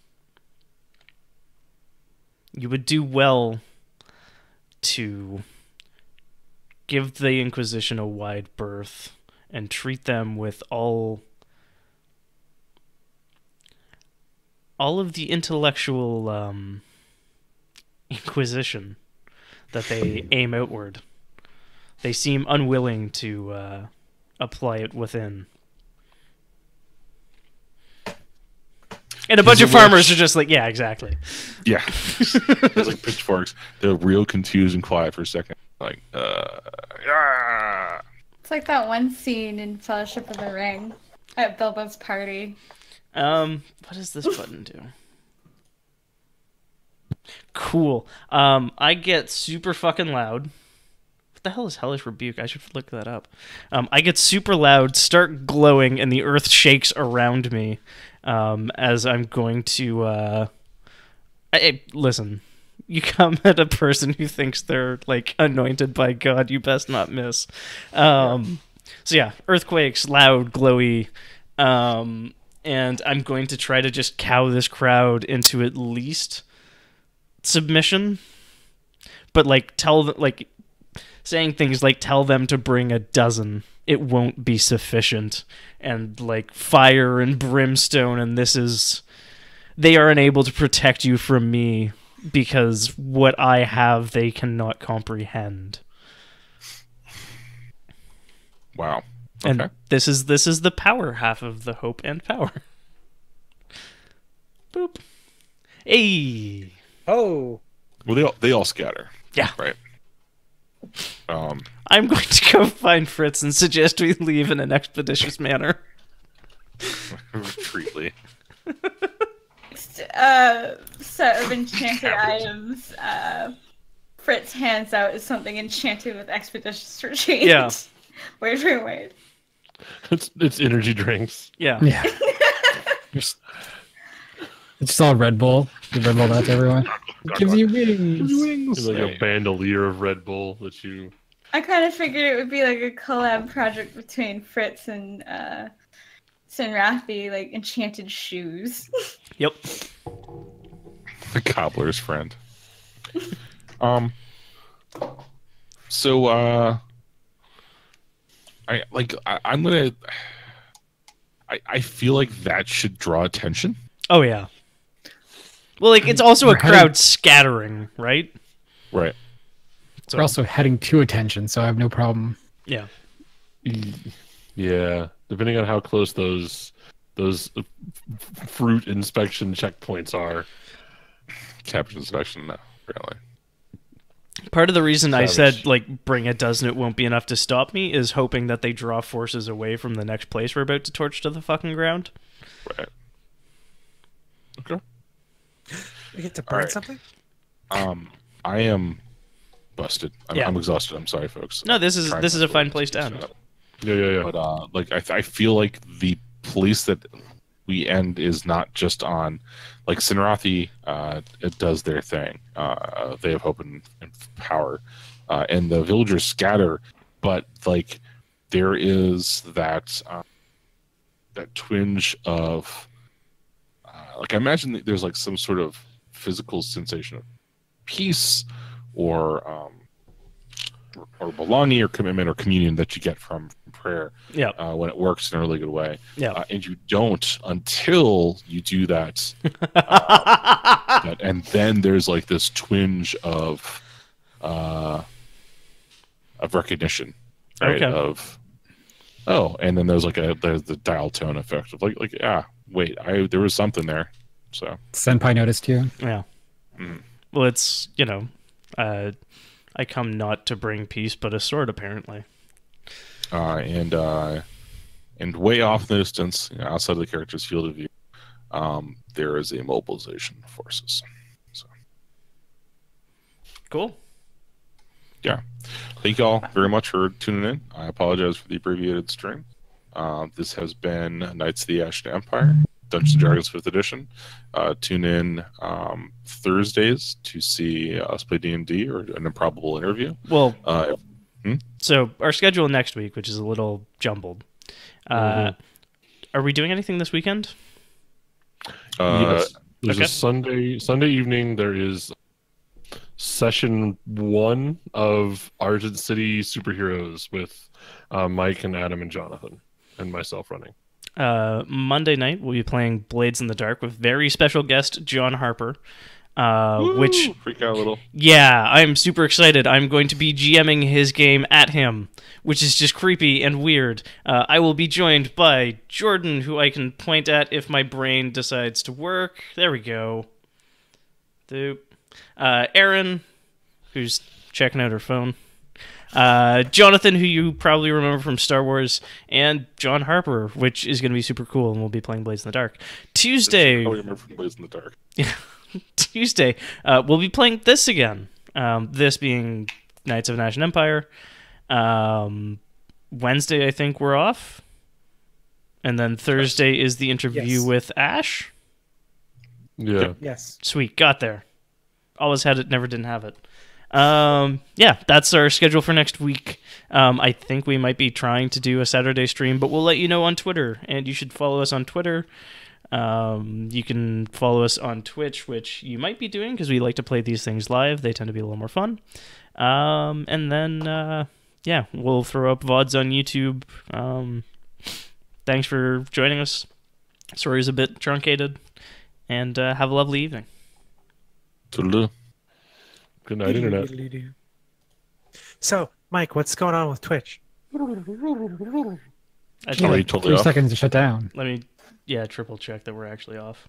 You would do well to give the Inquisition a wide berth and treat them with all of the intellectual inquisition that they aim outward. They seem unwilling to apply it within. And a bunch of farmers are just like, yeah, exactly. Yeah, it's like pitchforks. They're real confused and quiet for a second. Like, yeah. It's like that one scene in Fellowship of the Ring at Bilbo's party. What does this button do? Cool. I get super fucking loud. What the hell is Hellish Rebuke? I should look that up. I get super loud, start glowing, and the earth shakes around me as I'm going to... listen, you come at a person who thinks they're, like, anointed by God, you best not miss. So yeah, earthquakes, loud, glowy, and I'm going to try to just cow this crowd into at least submission, but like saying things like tell them to bring a dozen, it won't be sufficient, and like fire and brimstone, and they are unable to protect you from me because what I have they cannot comprehend. Wow. And Okay. this is the power half of the hope and power. Boop. Hey. Oh. Well, they all scatter. Yeah. Right. I'm going to go find Fritz and suggest we leave in an expeditious manner. Retreatly. Set of enchanted items. Fritz hands out is something enchanted with expeditious retreat. Yeah. Wait. It's energy drinks. Yeah. Yeah. It's just all Red Bull. You Red Bull that to everyone. It gives you wings. It's like a bandolier of Red Bull that you. I kind of figured it would be like a collab project between Fritz and Sinrathi, like enchanted shoes. Yep. The cobbler's friend. So I feel like that should draw attention. Oh yeah. Well, like it's also a We're heading- crowd scattering, right? Right. So We're also heading to attention, so I have no problem. yeah. Yeah, depending on how close those fruit inspection checkpoints are. Cabbage inspection, no, really. Part of the reason I Savage. said like bring a dozen, it won't be enough to stop me, is hoping that they draw forces away from the next place we're about to torch to the fucking ground. Right. Okay. We get to burn Alright. something? I am busted. Yeah. I'm exhausted. I'm sorry, folks. No, this is Trying a to fine place to end. Yeah. But like I feel like the place that we end is not just on like Sinrathi. It does their thing. They have hope and power, and the villagers scatter. But like there is that twinge of like I imagine that there's like some sort of physical sensation of peace or belonging or commitment or communion that you get from prayer Yeah. when it works in a really good way. Yeah. And you don't until you do that. And then there's like this twinge of recognition, right? Okay. And then there's the dial tone effect of like wait, there was something there. So Senpai noticed you. Yeah. Mhm. Well, it's, I come not to bring peace, but a sword, apparently. and way off in the distance, outside of the character's field of view, there is a mobilization of forces. So Cool. yeah, thank you all very much for tuning in. I apologize for the abbreviated stream. This has been Knights of the Ashen Empire, Dungeons and Dragons 5th Edition. Tune in Thursdays to see us play D&D or an improbable interview. Well, Hmm? so our schedule next week, which is a little jumbled. Are we doing anything this weekend? Yes. There's okay. a Sunday evening. There is session 1 of Argent City Superheroes with Mike and Adam and Jonathan and myself running. Monday night, we'll be playing Blades in the Dark with very special guest John Harper. Which, freak out a little. yeah, I'm super excited. I'm going to be GMing his game at him, which is just creepy and weird. I will be joined by Jordan, who I can point at if my brain decides to work. There we go. Aaron, who's checking out her phone. Jonathan, who you probably remember from Star Wars, and John Harper, which is going to be super cool, and we'll be playing Blades in the Dark. Tuesday, Probably remember from Blades in the Dark. Tuesday, we'll be playing this again. This being Knights of an Ashen Empire. Wednesday, I think we're off. And then Thursday is the interview Yes. with Ash. Yeah. Yes. Sweet, got there. Always had it, never didn't have it. Yeah, that's our schedule for next week. I think we might be trying to do a Saturday stream, but we'll let you know on Twitter, and you should follow us on Twitter. You can follow us on Twitch, which you might be doing because we like to play these things live. They tend to be a little more fun. And then, yeah, we'll throw up VODs on YouTube. Thanks for joining us. Story's a bit truncated, and have a lovely evening. Toodaloo. Good night, Internet. So, Mike, what's going on with Twitch? I Oh, think, you like totally 3 off? seconds to shut down. let me, triple check that we're actually off.